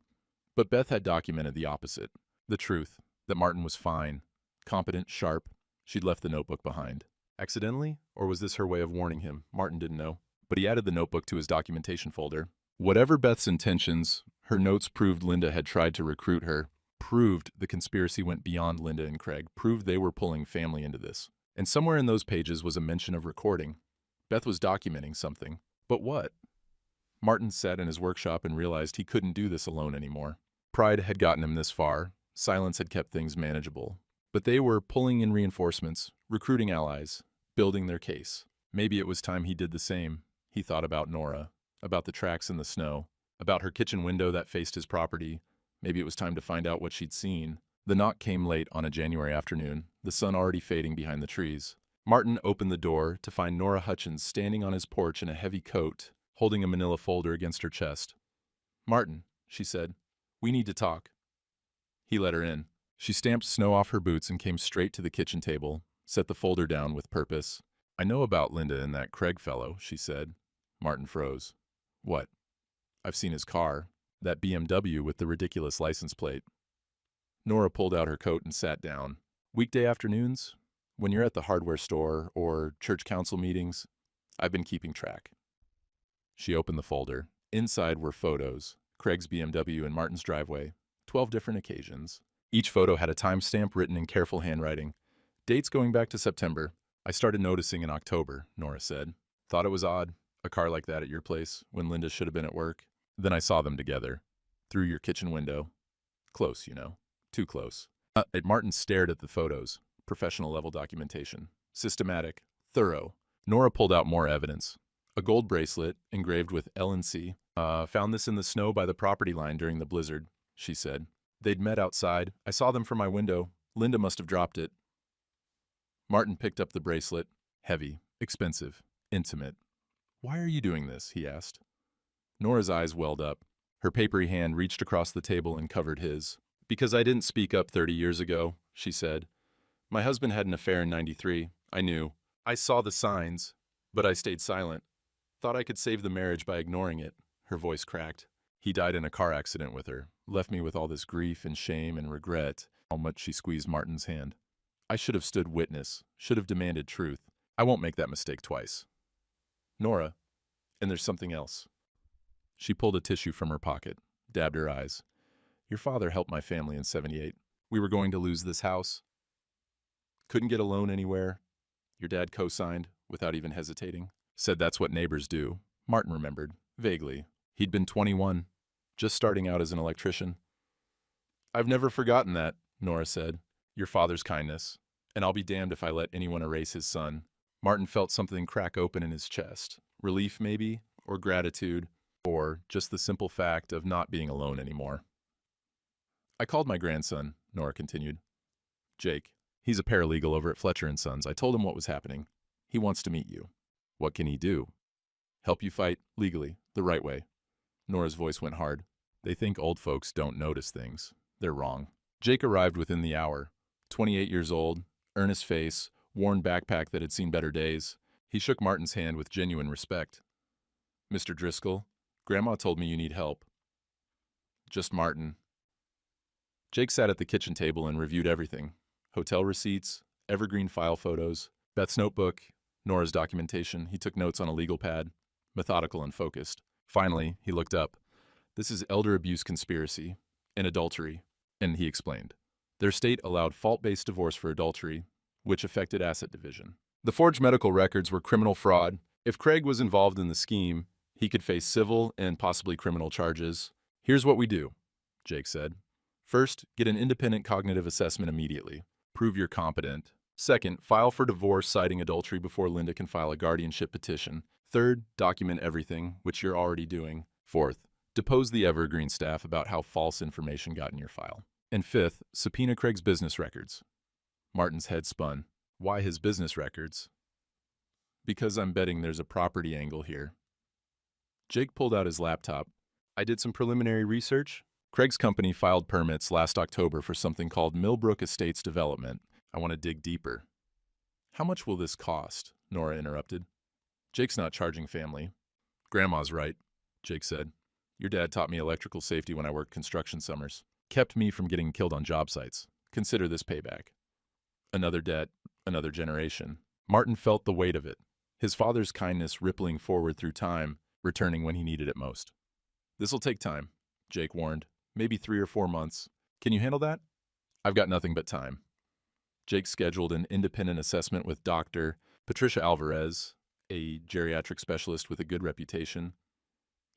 But Beth had documented the opposite. The truth, that Martin was fine, competent, sharp. She'd left the notebook behind. Accidentally? Or was this her way of warning him? Martin didn't know. But he added the notebook to his documentation folder. Whatever Beth's intentions, her notes proved Linda had tried to recruit her, proved the conspiracy went beyond Linda and Craig, proved they were pulling family into this. And somewhere in those pages was a mention of recording. Beth was documenting something. But what? Martin sat in his workshop and realized he couldn't do this alone anymore. Pride had gotten him this far. Silence had kept things manageable. But they were pulling in reinforcements, recruiting allies, building their case. Maybe it was time he did the same. He thought about Nora, about the tracks in the snow, about her kitchen window that faced his property. Maybe it was time to find out what she'd seen. The knock came late on a January afternoon, the sun already fading behind the trees. Martin opened the door to find Nora Hutchins standing on his porch in a heavy coat, holding a manila folder against her chest. "Martin," she said, "we need to talk." He let her in. She stamped snow off her boots and came straight to the kitchen table, set the folder down with purpose. "I know about Linda and that Craig fellow," she said. Martin froze. "What?" "I've seen his car, that BMW with the ridiculous license plate." Nora pulled out her coat and sat down. "Weekday afternoons, when you're at the hardware store or church council meetings, I've been keeping track." She opened the folder. Inside were photos, Craig's BMW in Martin's driveway, 12 different occasions. Each photo had a timestamp written in careful handwriting. Dates going back to September. "I started noticing in October," Nora said. "Thought it was odd, a car like that at your place, when Linda should have been at work. Then I saw them together. Through your kitchen window. Close, you know. Too close." Martin stared at the photos. Professional-level documentation. Systematic. Thorough. Nora pulled out more evidence. A gold bracelet, engraved with L&C. "Found this in the snow by the property line during the blizzard," she said. "They'd met outside. I saw them from my window. Linda must have dropped it." Martin picked up the bracelet. Heavy. Expensive. Intimate. "Why are you doing this?" he asked. Nora's eyes welled up. Her papery hand reached across the table and covered his. "Because I didn't speak up 30 years ago," she said. "My husband had an affair in '93. I knew. I saw the signs. But I stayed silent. Thought I could save the marriage by ignoring it. Her voice cracked. He died in a car accident with her. Left me with all this grief and shame and regret. How much she squeezed Martin's hand. I should have stood witness. Should have demanded truth. I won't make that mistake twice. Nora. And there's something else. She pulled a tissue from her pocket. Dabbed her eyes. Your father helped my family in '78. We were going to lose this house. Couldn't get a loan anywhere. Your dad co-signed, without even hesitating. Said that's what neighbors do. Martin remembered, vaguely. He'd been 21, just starting out as an electrician. I've never forgotten that, Nora said. Your father's kindness. And I'll be damned if I let anyone erase his son. Martin felt something crack open in his chest. Relief, maybe, or gratitude, or just the simple fact of not being alone anymore. I called my grandson, Nora continued. Jake. He's a paralegal over at Fletcher & Sons. I told him what was happening. He wants to meet you. What can he do? Help you fight, legally, the right way. Nora's voice went hard. They think old folks don't notice things. They're wrong. Jake arrived within the hour. 28 years old, earnest face, worn backpack that had seen better days. He shook Martin's hand with genuine respect. Mr. Driscoll, Grandma told me you need help. Just Martin. Jake sat at the kitchen table and reviewed everything. Hotel receipts, evergreen file photos, Beth's notebook, Nora's documentation. He took notes on a legal pad, methodical and focused. Finally, he looked up. This is elder abuse conspiracy and adultery, and he explained. Their state allowed fault-based divorce for adultery, which affected asset division. The forged medical records were criminal fraud. If Craig was involved in the scheme, he could face civil and possibly criminal charges. Here's what we do, Jake said. First, get an independent cognitive assessment immediately. Prove you're competent. Second, file for divorce citing adultery before Linda can file a guardianship petition. Third, document everything, which you're already doing. Fourth, depose the Evergreen staff about how false information got in your file. And fifth, subpoena Craig's business records. Martin's head spun. Why his business records? Because I'm betting there's a property angle here. Jake pulled out his laptop. I did some preliminary research. Craig's company filed permits last October for something called Millbrook Estates Development. I want to dig deeper. How much will this cost? Nora interrupted. Jake's not charging family. Grandma's right, Jake said. Your dad taught me electrical safety when I worked construction summers. Kept me from getting killed on job sites. Consider this payback. Another debt, another generation. Martin felt the weight of it. His father's kindness rippling forward through time, returning when he needed it most. This'll take time, Jake warned. Maybe 3 or 4 months. Can you handle that? I've got nothing but time. Jake scheduled an independent assessment with Dr. Patricia Alvarez, a geriatric specialist with a good reputation.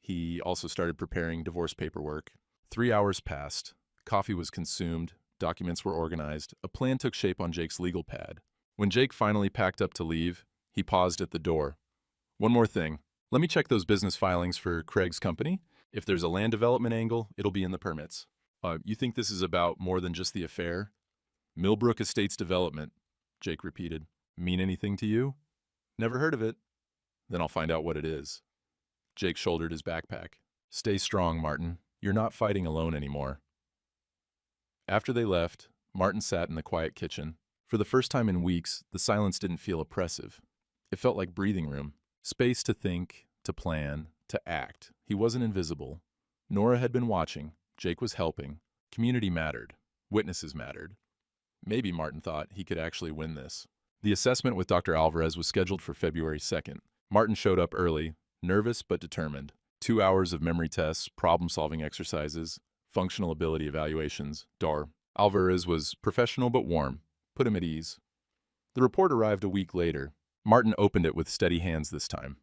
He also started preparing divorce paperwork. 3 hours passed. Coffee was consumed. Documents were organized. A plan took shape on Jake's legal pad. When Jake finally packed up to leave, he paused at the door. One more thing. Let me check those business filings for Craig's company. If there's a land development angle, it'll be in the permits. You think this is about more than just the affair? Millbrook Estates Development, Jake repeated. Mean anything to you? Never heard of it. Then I'll find out what it is. Jake shouldered his backpack. Stay strong, Martin. You're not fighting alone anymore. After they left, Martin sat in the quiet kitchen. For the first time in weeks, the silence didn't feel oppressive. It felt like breathing room. Space to think, to plan, to act. He wasn't invisible. Nora had been watching. Jake was helping. Community mattered. Witnesses mattered. Maybe, Martin thought, he could actually win this. The assessment with Dr. Alvarez was scheduled for February 2nd. Martin showed up early, nervous but determined. 2 hours of memory tests, problem-solving exercises, functional ability evaluations. Alvarez was professional but warm. Put him at ease. The report arrived a week later. Martin opened it with steady hands this time.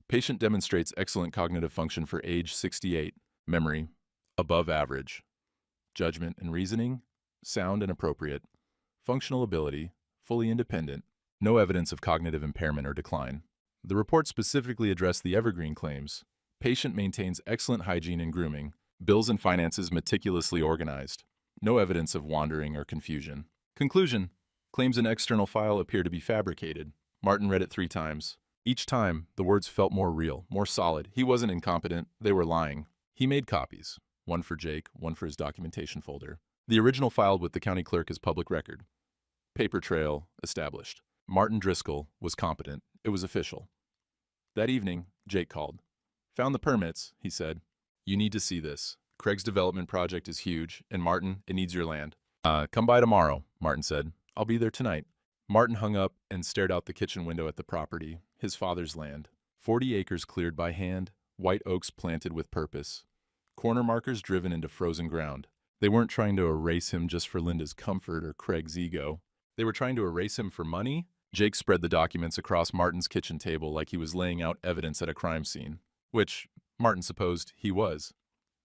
Patient demonstrates excellent cognitive function for age 68. Memory, above average. Judgment and reasoning, sound and appropriate. Functional ability, fully independent. No evidence of cognitive impairment or decline. The report specifically addressed the evergreen claims. Patient maintains excellent hygiene and grooming. Bills and finances meticulously organized. No evidence of wandering or confusion. Conclusion. Claims in external file appear to be fabricated. Martin read it 3 times. Each time, the words felt more real, more solid. He wasn't incompetent. They were lying. He made copies. One for Jake, one for his documentation folder. The original filed with the county clerk as public record. Paper trail established. Martin Driscoll was competent. It was official. That evening, Jake called. Found the permits, he said. You need to see this. Craig's development project is huge, and Martin, it needs your land. Come by tomorrow, Martin said. I'll be there tonight. Martin hung up and stared out the kitchen window at the property, his father's land. 40 acres cleared by hand, white oaks planted with purpose. Corner markers driven into frozen ground. They weren't trying to erase him just for Linda's comfort or Craig's ego. They were trying to erase him for money? Jake spread the documents across Martin's kitchen table like he was laying out evidence at a crime scene, which Martin supposed he was.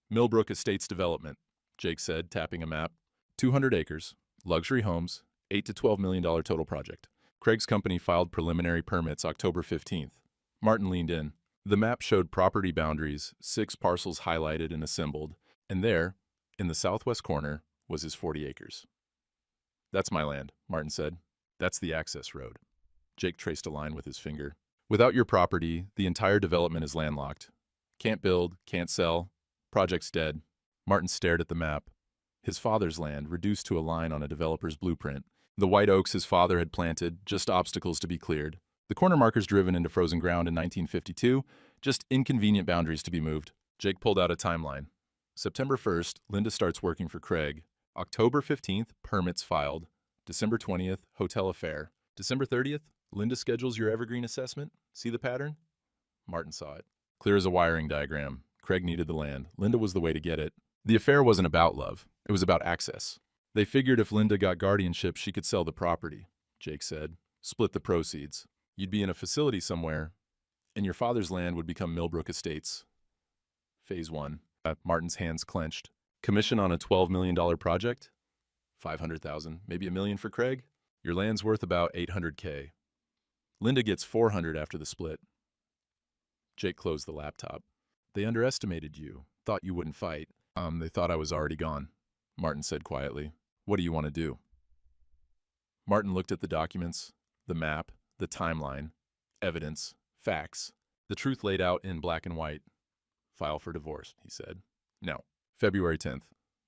Millbrook Estates Development, Jake said, tapping a map. 200 acres, luxury homes, $8 to $12 million total project. Craig's company filed preliminary permits October 15th. Martin leaned in. The map showed property boundaries, 6 parcels highlighted and assembled, and there, in the southwest corner, was his 40 acres. That's my land, Martin said. That's the access road. Jake traced a line with his finger. Without your property, the entire development is landlocked. Can't build, can't sell. Project's dead. Martin stared at the map. His father's land, reduced to a line on a developer's blueprint. The white oaks his father had planted, just obstacles to be cleared. The corner markers driven into frozen ground in 1952, just inconvenient boundaries to be moved. Jake pulled out a timeline. September 1st, Linda starts working for Craig. October 15th, permits filed. December 20th, hotel affair. December 30th, Linda schedules your evergreen assessment. See the pattern? Martin saw it. Clear as a wiring diagram. Craig needed the land. Linda was the way to get it. The affair wasn't about love. It was about access. They figured if Linda got guardianship, she could sell the property, Jake said. Split the proceeds. You'd be in a facility somewhere, and your father's land would become Millbrook Estates. Phase 1. Martin's hands clenched. Commission on a $12 million project? $500,000, maybe $1 million for Craig? Your land's worth about $800K. Linda gets $400 after the split. Jake closed the laptop. They underestimated you. Thought you wouldn't fight. They thought I was already gone, Martin said quietly. What do you want to do? Martin looked at the documents, the map, the timeline, evidence, facts, the truth laid out in black and white. File for divorce, he said. No. February 10th.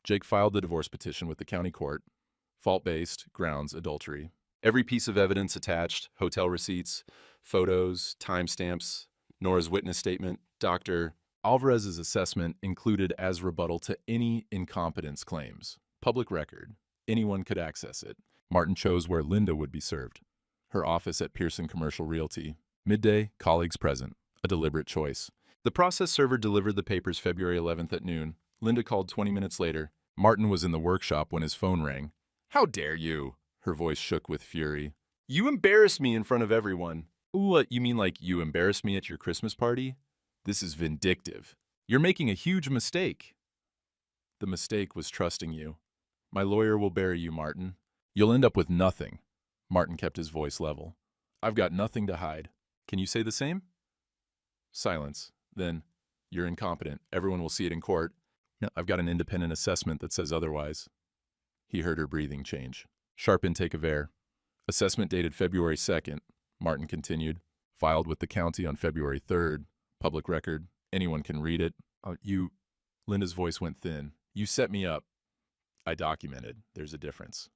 Jake filed the divorce petition with the county court. Fault-based, grounds, adultery. Every piece of evidence attached, hotel receipts, photos, timestamps, Nora's witness statement, Dr. Alvarez's assessment included as rebuttal to any incompetence claims. Public record. Anyone could access it. Martin chose where Linda would be served. Her office at Pearson Commercial Realty. Midday, colleagues present. A deliberate choice. The process server delivered the papers February 11th at noon. Linda called 20 minutes later. Martin was in the workshop when his phone rang. How dare you? Her voice shook with fury. You embarrassed me in front of everyone. What, you mean like you embarrassed me at your Christmas party? This is vindictive. You're making a huge mistake. The mistake was trusting you. My lawyer will bury you, Martin. You'll end up with nothing. Martin kept his voice level. I've got nothing to hide. Can you say the same? Silence. Then, you're incompetent. Everyone will see it in court. No, I've got an independent assessment that says otherwise. He heard her breathing change. Sharp intake of air. Assessment dated February 2nd, Martin continued. Filed with the county on February 3rd. Public record. Anyone can read it. Linda's voice went thin. You set me up. I documented. There's a difference.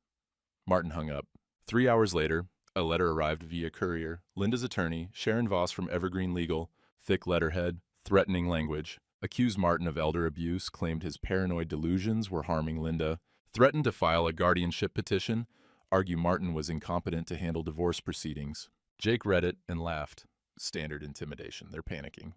Martin hung up. 3 hours later, a letter arrived via courier. Linda's attorney, Sharon Voss from Evergreen Legal, thick letterhead, threatening language, accused Martin of elder abuse, claimed his paranoid delusions were harming Linda, threatened to file a guardianship petition, argued Martin was incompetent to handle divorce proceedings. Jake read it and laughed. Standard intimidation. They're panicking.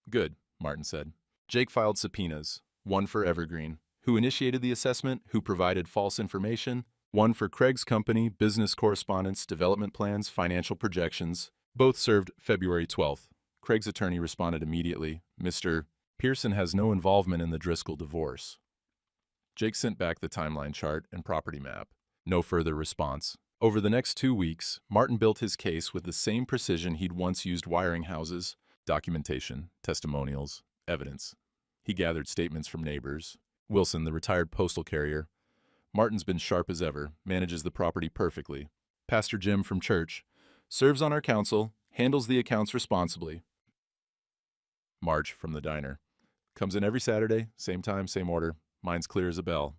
Good, Martin said. Jake filed subpoenas, one for Evergreen, who initiated the assessment, who provided false information, one for Craig's company, business correspondence, development plans, financial projections. Both served February 12th. Craig's attorney responded immediately. Mr. Pearson has no involvement in the Driscoll divorce. Jake sent back the timeline chart and property map. No further response. Over the next 2 weeks, Martin built his case with the same precision he'd once used wiring houses, documentation, testimonials, evidence. He gathered statements from neighbors. Wilson, the retired postal carrier. Martin's been sharp as ever, manages the property perfectly. Pastor Jim from church. Serves on our council, handles the accounts responsibly. Marge from the diner. Comes in every Saturday, same time, same order. Mine's clear as a bell.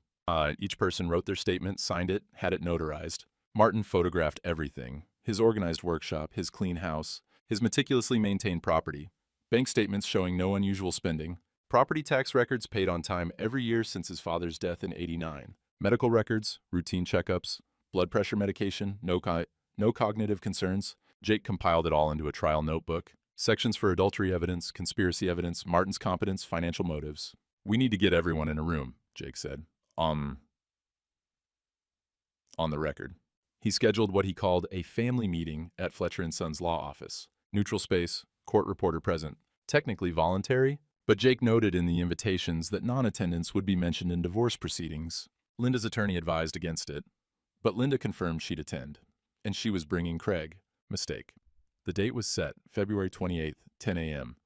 Each person wrote their statement, signed it, had it notarized. Martin photographed everything. His organized workshop, his clean house, His meticulously maintained property, bank statements showing no unusual spending, property tax records paid on time every year since his father's death in '89, medical records, routine checkups, blood pressure medication, no cognitive concerns. Jake compiled it all into a trial notebook. Sections for adultery evidence, conspiracy evidence, Martin's competence, financial motives. We need to get everyone in a room, Jake said. On the record. He scheduled what he called a family meeting at Fletcher & Sons law office. Neutral space, court reporter present. Technically voluntary, but Jake noted in the invitations that non-attendance would be mentioned in divorce proceedings. Linda's attorney advised against it, but Linda confirmed she'd attend, and she was bringing Craig. Mistake. The date was set, February 28th, 10 a.m.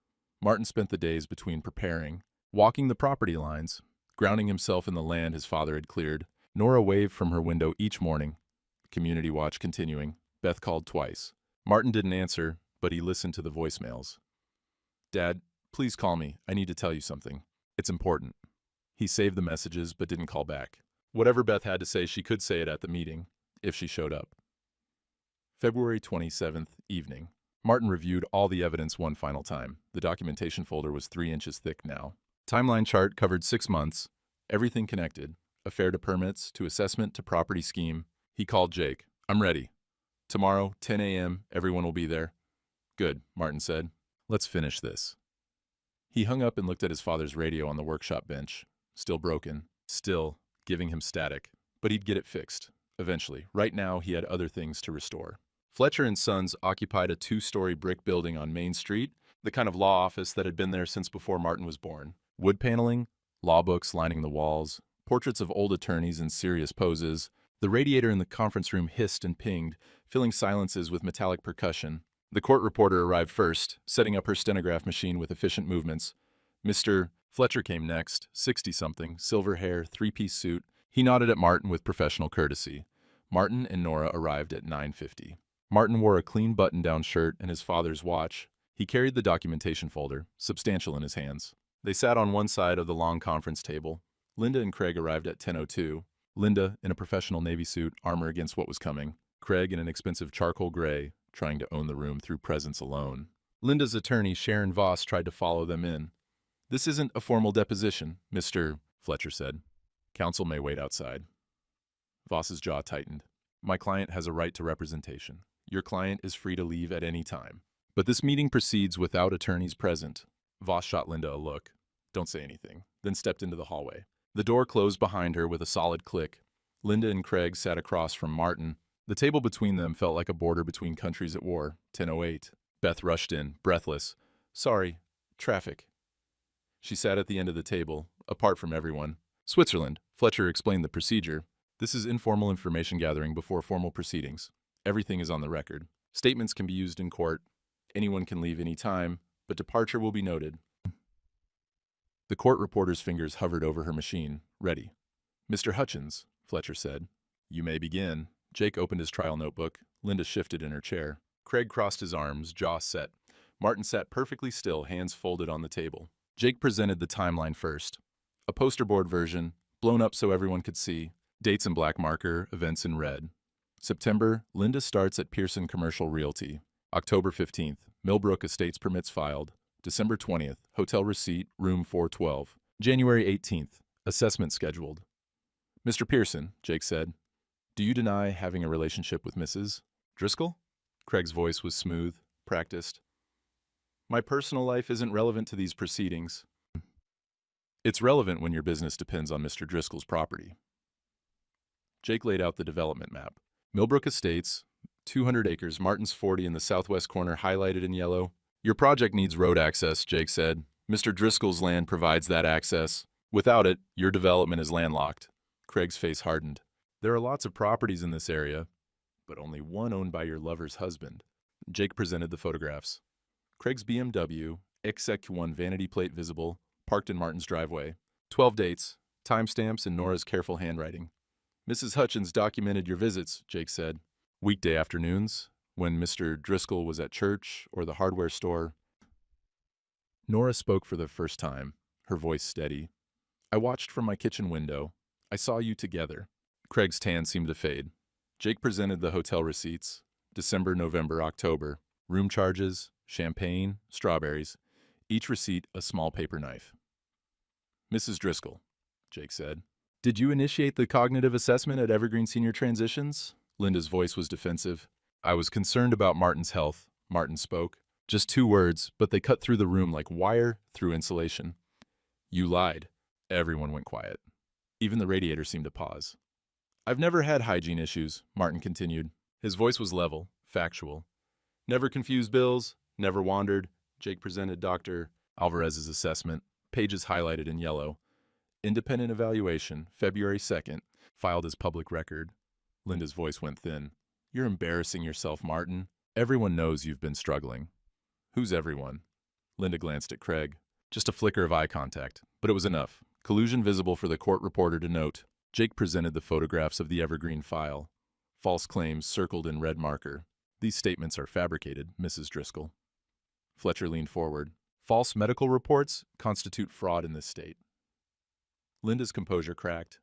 Martin spent the days between preparing, walking the property lines, grounding himself in the land his father had cleared. Nora waved from her window each morning. Community watch continuing. Beth called twice. Martin didn't answer, but he listened to the voicemails. Dad, please call me. I need to tell you something. It's important. He saved the messages, but didn't call back. Whatever Beth had to say, she could say it at the meeting, if she showed up. February 27th, evening. Martin reviewed all the evidence one final time. The documentation folder was 3 inches thick now. Timeline chart covered 6 months. Everything connected. Affair to permits, to assessment, to property scheme. He called Jake. I'm ready. Tomorrow, 10 a.m., everyone will be there. Good, Martin said. Let's finish this. He hung up and looked at his father's radio on the workshop bench. Still broken. Still giving him static. But he'd get it fixed. Eventually. Right now, he had other things to restore. Fletcher & Sons occupied a 2-story brick building on Main Street, the kind of law office that had been there since before Martin was born. Wood paneling, law books lining the walls, portraits of old attorneys in serious poses. The radiator in the conference room hissed and pinged, filling silences with metallic percussion. The court reporter arrived first, setting up her stenograph machine with efficient movements. Mr. Fletcher came next, 60-something, silver hair, 3-piece suit. He nodded at Martin with professional courtesy. Martin and Nora arrived at 9:50. Martin wore a clean button-down shirt and his father's watch. He carried the documentation folder, substantial in his hands. They sat on one side of the long conference table. Linda and Craig arrived at 10:02. Linda, in a professional Navy suit, armor against what was coming. Craig, in an expensive charcoal gray, trying to own the room through presence alone. Linda's attorney, Sharon Voss, tried to follow them in. This isn't a formal deposition, Mr. Fletcher said. Counsel may wait outside. Voss's jaw tightened. My client has a right to representation. Your client is free to leave at any time. But this meeting proceeds without attorneys present. Voss shot Linda a look. Don't say anything, then stepped into the hallway. The door closed behind her with a solid click. Linda and Craig sat across from Martin. The table between them felt like a border between countries at war. 10:08. Beth rushed in, breathless. Sorry, traffic. She sat at the end of the table, apart from everyone. Switzerland. Fletcher explained the procedure. This is informal information gathering before formal proceedings. Everything is on the record. Statements can be used in court. Anyone can leave any time, but departure will be noted. The court reporter's fingers hovered over her machine, ready. Mr. Hutchins, Fletcher said. You may begin. Jake opened his trial notebook. Linda shifted in her chair. Craig crossed his arms, jaw set. Martin sat perfectly still, hands folded on the table. Jake presented the timeline first. A poster board version, blown up so everyone could see. Dates in black marker, events in red. September, Linda starts at Pearson Commercial Realty. October 15th, Millbrook Estates permits filed. December 20th, hotel receipt, room 412. January 18th, assessment scheduled. Mr. Pearson, Jake said, do you deny having a relationship with Mrs. Driscoll? Craig's voice was smooth, practiced. My personal life isn't relevant to these proceedings. It's relevant when your business depends on Mr. Driscoll's property. Jake laid out the development map. Millbrook Estates, 200 acres, Martin's 40 in the southwest corner highlighted in yellow. Your project needs road access, Jake said. Mr. Driscoll's land provides that access. Without it, your development is landlocked. Craig's face hardened. There are lots of properties in this area, but only one owned by your lover's husband. Jake presented the photographs. Craig's BMW, XEC1 vanity plate visible, parked in Martin's driveway. 12 dates, timestamps, and Nora's careful handwriting. Mrs. Hutchins documented your visits, Jake said. Weekday afternoons, when Mr. Driscoll was at church or the hardware store. Nora spoke for the first time, her voice steady. I watched from my kitchen window. I saw you together. Craig's tan seemed to fade. Jake presented the hotel receipts. December, November, October. Room charges, champagne, strawberries, each receipt a small paper knife. Mrs. Driscoll, Jake said. Did you initiate the cognitive assessment at Evergreen Senior Transitions? Linda's voice was defensive. I was concerned about Martin's health, Martin spoke. Just 2 words, but they cut through the room like wire through insulation. You lied. Everyone went quiet. Even the radiator seemed to pause. I've never had hygiene issues, Martin continued. His voice was level, factual. Never confused bills, never wandered. Jake presented Dr. Alvarez's assessment, pages highlighted in yellow. Independent evaluation, February 2nd, filed as public record. Linda's voice went thin. You're embarrassing yourself, Martin. Everyone knows you've been struggling. Who's everyone? Linda glanced at Craig. Just a flicker of eye contact, but it was enough. Collusion visible for the court reporter to note. Jake presented the photographs of the Evergreen file. False claims circled in red marker. These statements are fabricated, Mrs. Driscoll. Fletcher leaned forward. False medical reports constitute fraud in this state. Linda's composure cracked.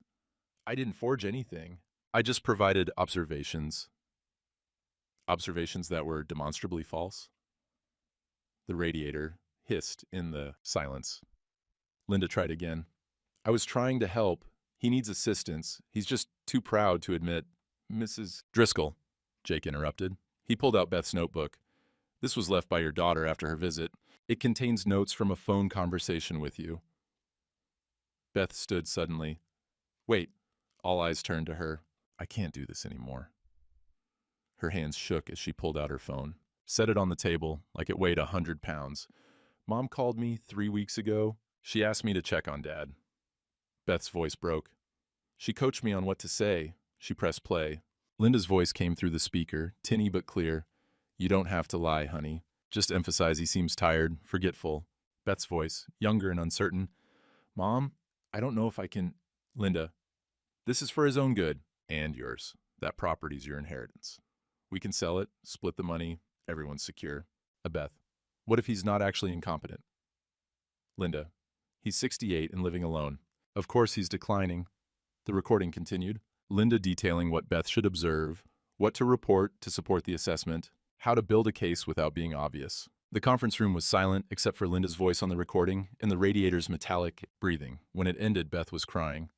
I didn't forge anything. I just provided observations. Observations that were demonstrably false. The radiator hissed in the silence. Linda tried again. I was trying to help. He needs assistance. He's just too proud to admit. Mrs. Driscoll, Jake interrupted. He pulled out Beth's notebook. This was left by your daughter after her visit. It contains notes from a phone conversation with you. Beth stood suddenly. Wait. All eyes turned to her. I can't do this anymore. Her hands shook as she pulled out her phone, set it on the table like it weighed 100 pounds. Mom called me 3 weeks ago. She asked me to check on Dad. Beth's voice broke. She coached me on what to say. She pressed play. Linda's voice came through the speaker, tinny but clear. You don't have to lie, honey. Just emphasize he seems tired, forgetful. Beth's voice, younger and uncertain. Mom, I don't know if I can... Linda, this is for his own good and yours. That property's your inheritance. We can sell it, split the money, everyone's secure. Beth, what if he's not actually incompetent? Linda, he's 68 and living alone. Of course he's declining. The recording continued. Linda detailing what Beth should observe, what to report to support the assessment, how to build a case without being obvious. The conference room was silent except for Linda's voice on the recording and the radiator's metallic breathing. When it ended, Beth was crying.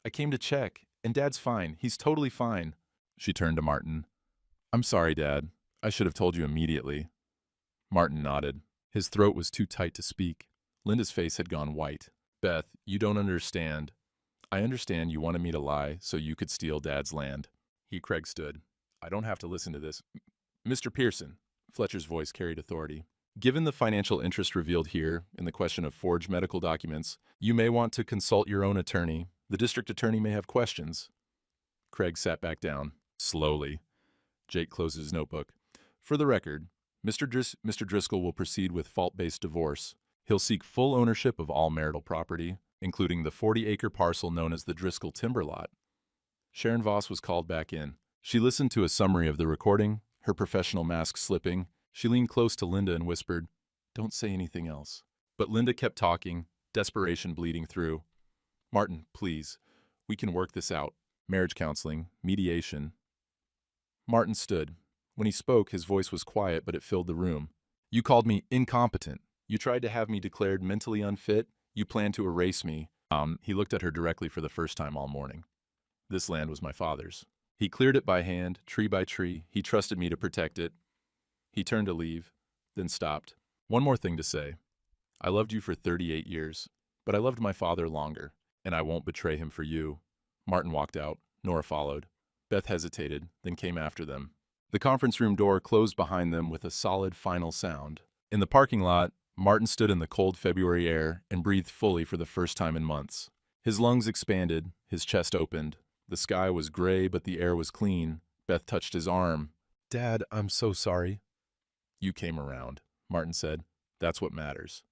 I came to check, and Dad's fine. He's totally fine. She turned to Martin. I'm sorry, Dad. I should have told you immediately. Martin nodded. His throat was too tight to speak. Linda's face had gone white. Beth, you don't understand. I understand you wanted me to lie so you could steal Dad's land. Craig stood. I don't have to listen to this. Mr. Pearson, Fletcher's voice carried authority. Given the financial interest revealed here in the question of forged medical documents, you may want to consult your own attorney. The district attorney may have questions. Craig sat back down, slowly. Jake closed his notebook. For the record, Mr. Driscoll will proceed with fault-based divorce. He'll seek full ownership of all marital property, including the 40-acre parcel known as the Driscoll Timber Lot. Sharon Voss was called back in. She listened to a summary of the recording, her professional mask slipping. She leaned close to Linda and whispered, Don't say anything else. But Linda kept talking, desperation bleeding through. Martin, please. We can work this out. Marriage counseling, mediation. Martin stood. When he spoke, his voice was quiet, but it filled the room. You called me incompetent. You tried to have me declared mentally unfit. You planned to erase me. He looked at her directly for the first time all morning. This land was my father's. He cleared it by hand, tree by tree. He trusted me to protect it. He turned to leave, then stopped. One more thing to say. I loved you for 38 years, but I loved my father longer, and I won't betray him for you. Martin walked out. Nora followed. Beth hesitated, then came after them. The conference room door closed behind them with a solid final sound. In the parking lot, Martin stood in the cold February air and breathed fully for the first time in months. His lungs expanded, his chest opened. The sky was gray, but the air was clean. Beth touched his arm. Dad, I'm so sorry. You came around, Martin said. That's what matters.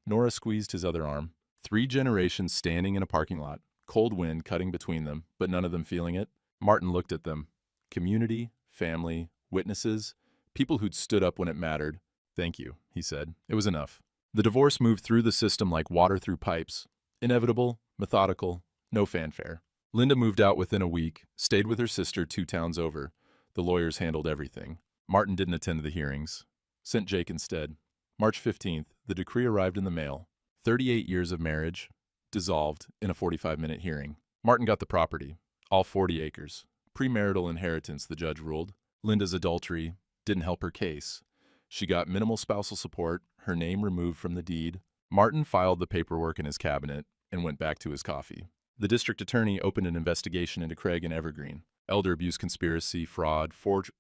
Nora squeezed his other arm. 3 generations standing in a parking lot, cold wind cutting between them, but none of them feeling it. Martin looked at them. Community, family, witnesses, people who'd stood up when it mattered. Thank you, he said. It was enough. The divorce moved through the system like water through pipes. Inevitable, methodical, no fanfare. Linda moved out within a week, stayed with her sister 2 towns over. The lawyers handled everything. Martin didn't attend the hearings. Sent Jake instead. March 15th, the decree arrived in the mail. 38 years of marriage, dissolved in a 45-minute hearing. Martin got the property, all 40 acres. Premarital inheritance, the judge ruled. Linda's adultery didn't help her case. She got minimal spousal support, her name removed from the deed. Martin filed the paperwork in his cabinet and went back to his coffee. The district attorney opened an investigation into Craig and Evergreen. Elder abuse conspiracy, fraud, forged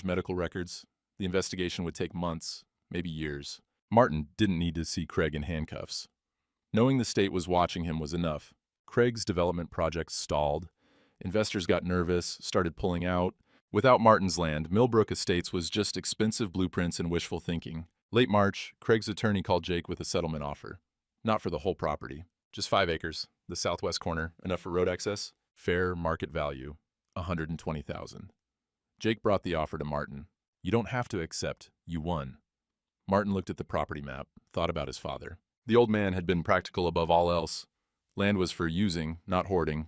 medical records. The investigation would take months, maybe years. Martin didn't need to see Craig in handcuffs. Knowing the state was watching him was enough. Craig's development projects stalled. Investors got nervous, started pulling out. Without Martin's land, Millbrook Estates was just expensive blueprints and wishful thinking. Late March, Craig's attorney called Jake with a settlement offer. Not for the whole property, just 5 acres, the southwest corner, enough for road access, fair market value, $120,000. Jake brought the offer to Martin. You don't have to accept, you won. Martin looked at the property map, thought about his father. The old man had been practical above all else. Land was for using, not hoarding.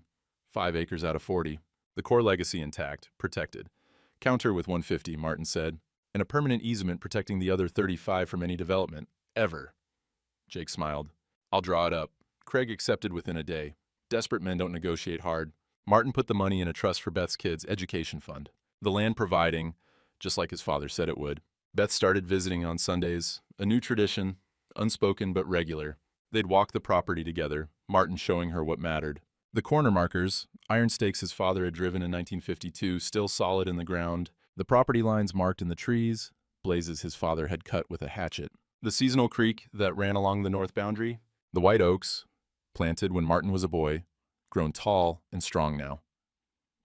5 acres out of 40. The core legacy intact, protected. Counter with 150, Martin said, and a permanent easement protecting the other 35 from any development, ever. Jake smiled. I'll draw it up. Craig accepted within a day. Desperate men don't negotiate hard. Martin put the money in a trust for Beth's kids' education fund. The land providing, just like his father said it would. Beth started visiting on Sundays, a new tradition, unspoken but regular. They'd walk the property together, Martin showing her what mattered. The corner markers, iron stakes his father had driven in 1952, still solid in the ground. The property lines marked in the trees, blazes his father had cut with a hatchet. The seasonal creek that ran along the north boundary. The white oaks, planted when Martin was a boy, grown tall and strong now.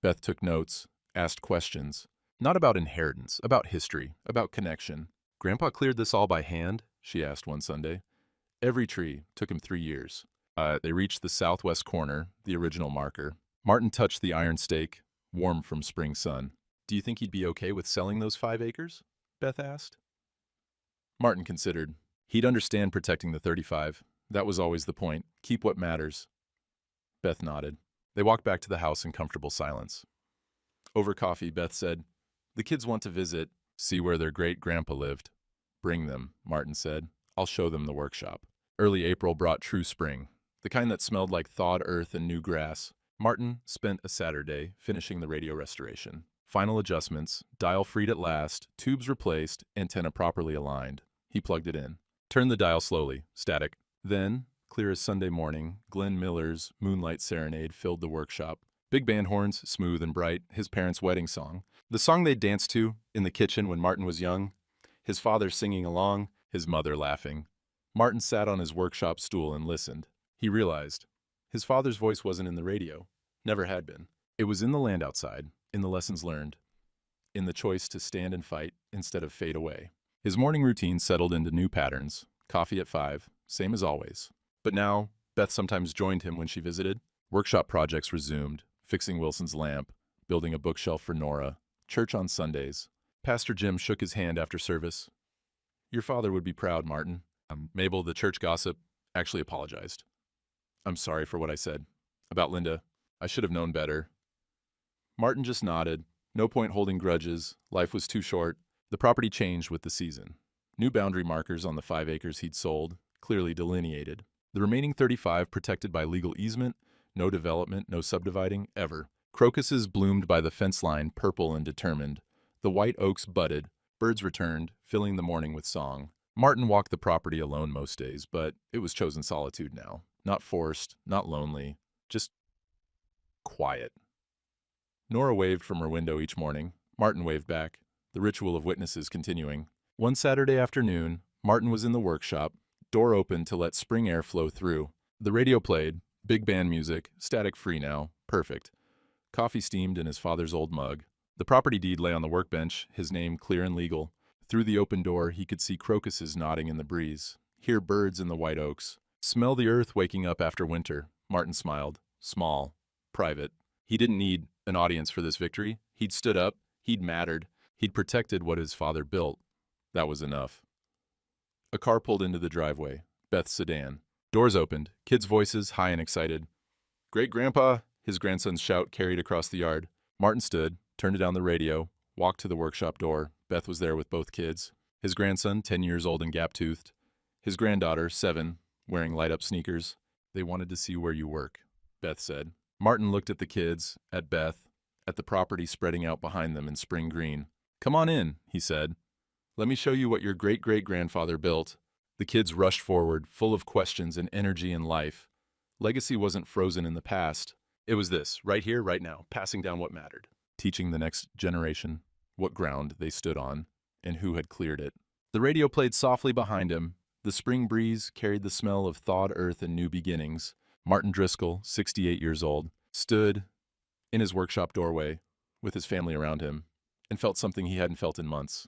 Beth took notes, asked questions. Not about inheritance, about history, about connection. Grandpa cleared this all by hand? She asked one Sunday. Every tree took him 3 years. They reached the southwest corner, the original marker. Martin touched the iron stake, warm from spring sun. Do you think he'd be okay with selling those 5 acres? Beth asked. Martin considered. He'd understand protecting the 35. That was always the point. Keep what matters. Beth nodded. They walked back to the house in comfortable silence. Over coffee, Beth said, the kids want to visit, see where their great-grandpa lived. Bring them, Martin said. I'll show them the workshop. Early April brought true spring, the kind that smelled like thawed earth and new grass. Martin spent a Saturday finishing the radio restoration. Final adjustments, dial freed at last, tubes replaced, antenna properly aligned. He plugged it in. Turned the dial slowly, static. Then, clear as Sunday morning, Glenn Miller's Moonlight Serenade filled the workshop. Big band horns, smooth and bright, his parents' wedding song. The song they danced to in the kitchen when Martin was young. His father singing along, his mother laughing. Martin sat on his workshop stool and listened. He realized his father's voice wasn't in the radio, never had been. It was in the land outside, in the lessons learned, in the choice to stand and fight instead of fade away. His morning routine settled into new patterns. Coffee at 5, same as always. But now, Beth sometimes joined him when she visited. Workshop projects resumed, fixing Wilson's lamp, building a bookshelf for Nora, church on Sundays. Pastor Jim shook his hand after service. Your father would be proud, Martin. Mabel, the church gossip, actually apologized. I'm sorry for what I said. About Linda, I should have known better. Martin just nodded. No point holding grudges. Life was too short. The property changed with the season. New boundary markers on the 5 acres he'd sold, clearly delineated. The remaining 35 protected by legal easement, no development, no subdividing, ever. Crocuses bloomed by the fence line, purple and determined. The white oaks budded. Birds returned, filling the morning with song. Martin walked the property alone most days, but it was chosen solitude now. Not forced, not lonely, just quiet. Nora waved from her window each morning. Martin waved back, the ritual of witnesses continuing. One Saturday afternoon, Martin was in the workshop, door open to let spring air flow through. The radio played, big band music, static-free now, perfect. Coffee steamed in his father's old mug. The property deed lay on the workbench, his name clear and legal. Through the open door, he could see crocuses nodding in the breeze, hear birds in the white oaks, smell the earth waking up after winter. Martin smiled. Small. Private. He didn't need an audience for this victory. He'd stood up. He'd mattered. He'd protected what his father built. That was enough. A car pulled into the driveway. Beth's sedan. Doors opened. Kids' voices, high and excited. Great-grandpa! His grandson's shout carried across the yard. Martin stood, turned down the radio, walked to the workshop door, Beth was there with both kids. His grandson, 10 years old and gap-toothed. His granddaughter, 7, wearing light-up sneakers. They wanted to see where you work, Beth said. Martin looked at the kids, at Beth, at the property spreading out behind them in spring green. Come on in, he said. Let me show you what your great-great-grandfather built. The kids rushed forward, full of questions and energy and life. Legacy wasn't frozen in the past. It was this, right here, right now, passing down what mattered. Teaching the next generation what ground they stood on and who had cleared it. The radio played softly behind him. The spring breeze carried the smell of thawed earth and new beginnings. Martin Driscoll, 68 years old, stood in his workshop doorway with his family around him and felt something he hadn't felt in months.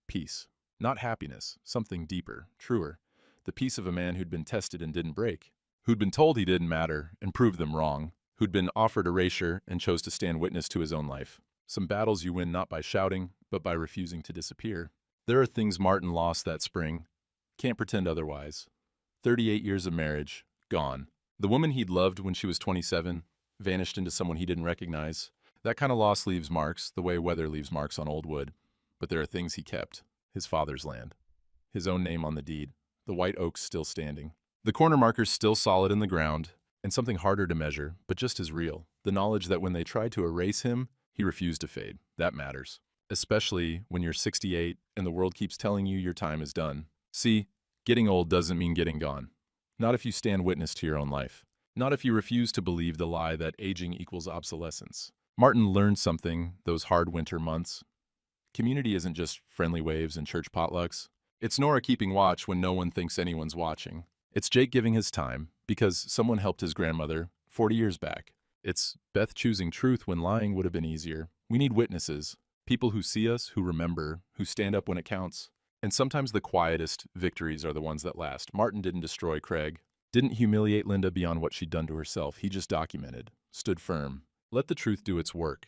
Peace. Not happiness, something deeper, truer. The peace of a man who'd been tested and didn't break, who'd been told he didn't matter and proved them wrong, who'd been offered erasure and chose to stand witness to his own life. Some battles you win not by shouting, but by refusing to disappear. There are things Martin lost that spring. Can't pretend otherwise. 38 years of marriage, gone. The woman he'd loved when she was 27 vanished into someone he didn't recognize. That kind of loss leaves marks, the way weather leaves marks on old wood. But there are things he kept. His father's land. His own name on the deed. The white oaks still standing. The corner markers still solid in the ground, and something harder to measure, but just as real. The knowledge that when they tried to erase him, he refused to fade. That matters. Especially when you're 68 and the world keeps telling you your time is done. See, getting old doesn't mean getting gone. Not if you stand witness to your own life. Not if you refuse to believe the lie that aging equals obsolescence. Martin learned something those hard winter months. Community isn't just friendly waves and church potlucks. It's Nora keeping watch when no one thinks anyone's watching. It's Jake giving his time because someone helped his grandmother 40 years back. It's Beth choosing truth when lying would have been easier. We need witnesses. People who see us, who remember, who stand up when it counts. And sometimes the quietest victories are the ones that last. Martin didn't destroy Craig. Didn't humiliate Linda beyond what she'd done to herself. He just documented. Stood firm. Let the truth do its work.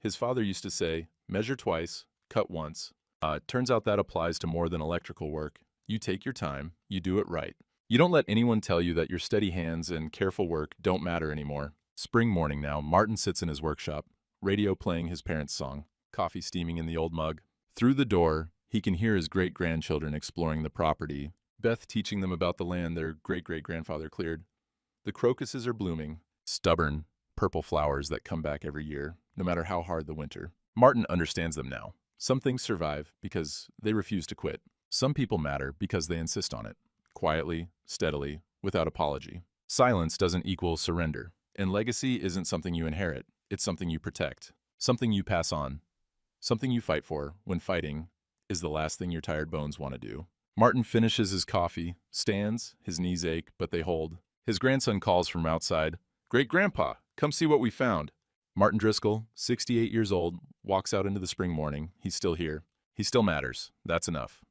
His father used to say, measure twice, cut once. Turns out that applies to more than electrical work. You take your time, you do it right. You don't let anyone tell you that your steady hands and careful work don't matter anymore. Spring morning now, Martin sits in his workshop, radio playing his parents' song, coffee steaming in the old mug. Through the door, he can hear his great-grandchildren exploring the property, Beth teaching them about the land their great-great-grandfather cleared. The crocuses are blooming, stubborn, purple flowers that come back every year, no matter how hard the winter. Martin understands them now. Some things survive because they refuse to quit. Some people matter because they insist on it. Quietly, steadily, without apology. Silence doesn't equal surrender. And legacy isn't something you inherit. It's something you protect. Something you pass on. Something you fight for when fighting is the last thing your tired bones want to do. Martin finishes his coffee, stands, his knees ache, but they hold. His grandson calls from outside. Great-grandpa, come see what we found. Martin Driscoll, 68 years old, walks out into the spring morning. He's still here. He still matters. That's enough.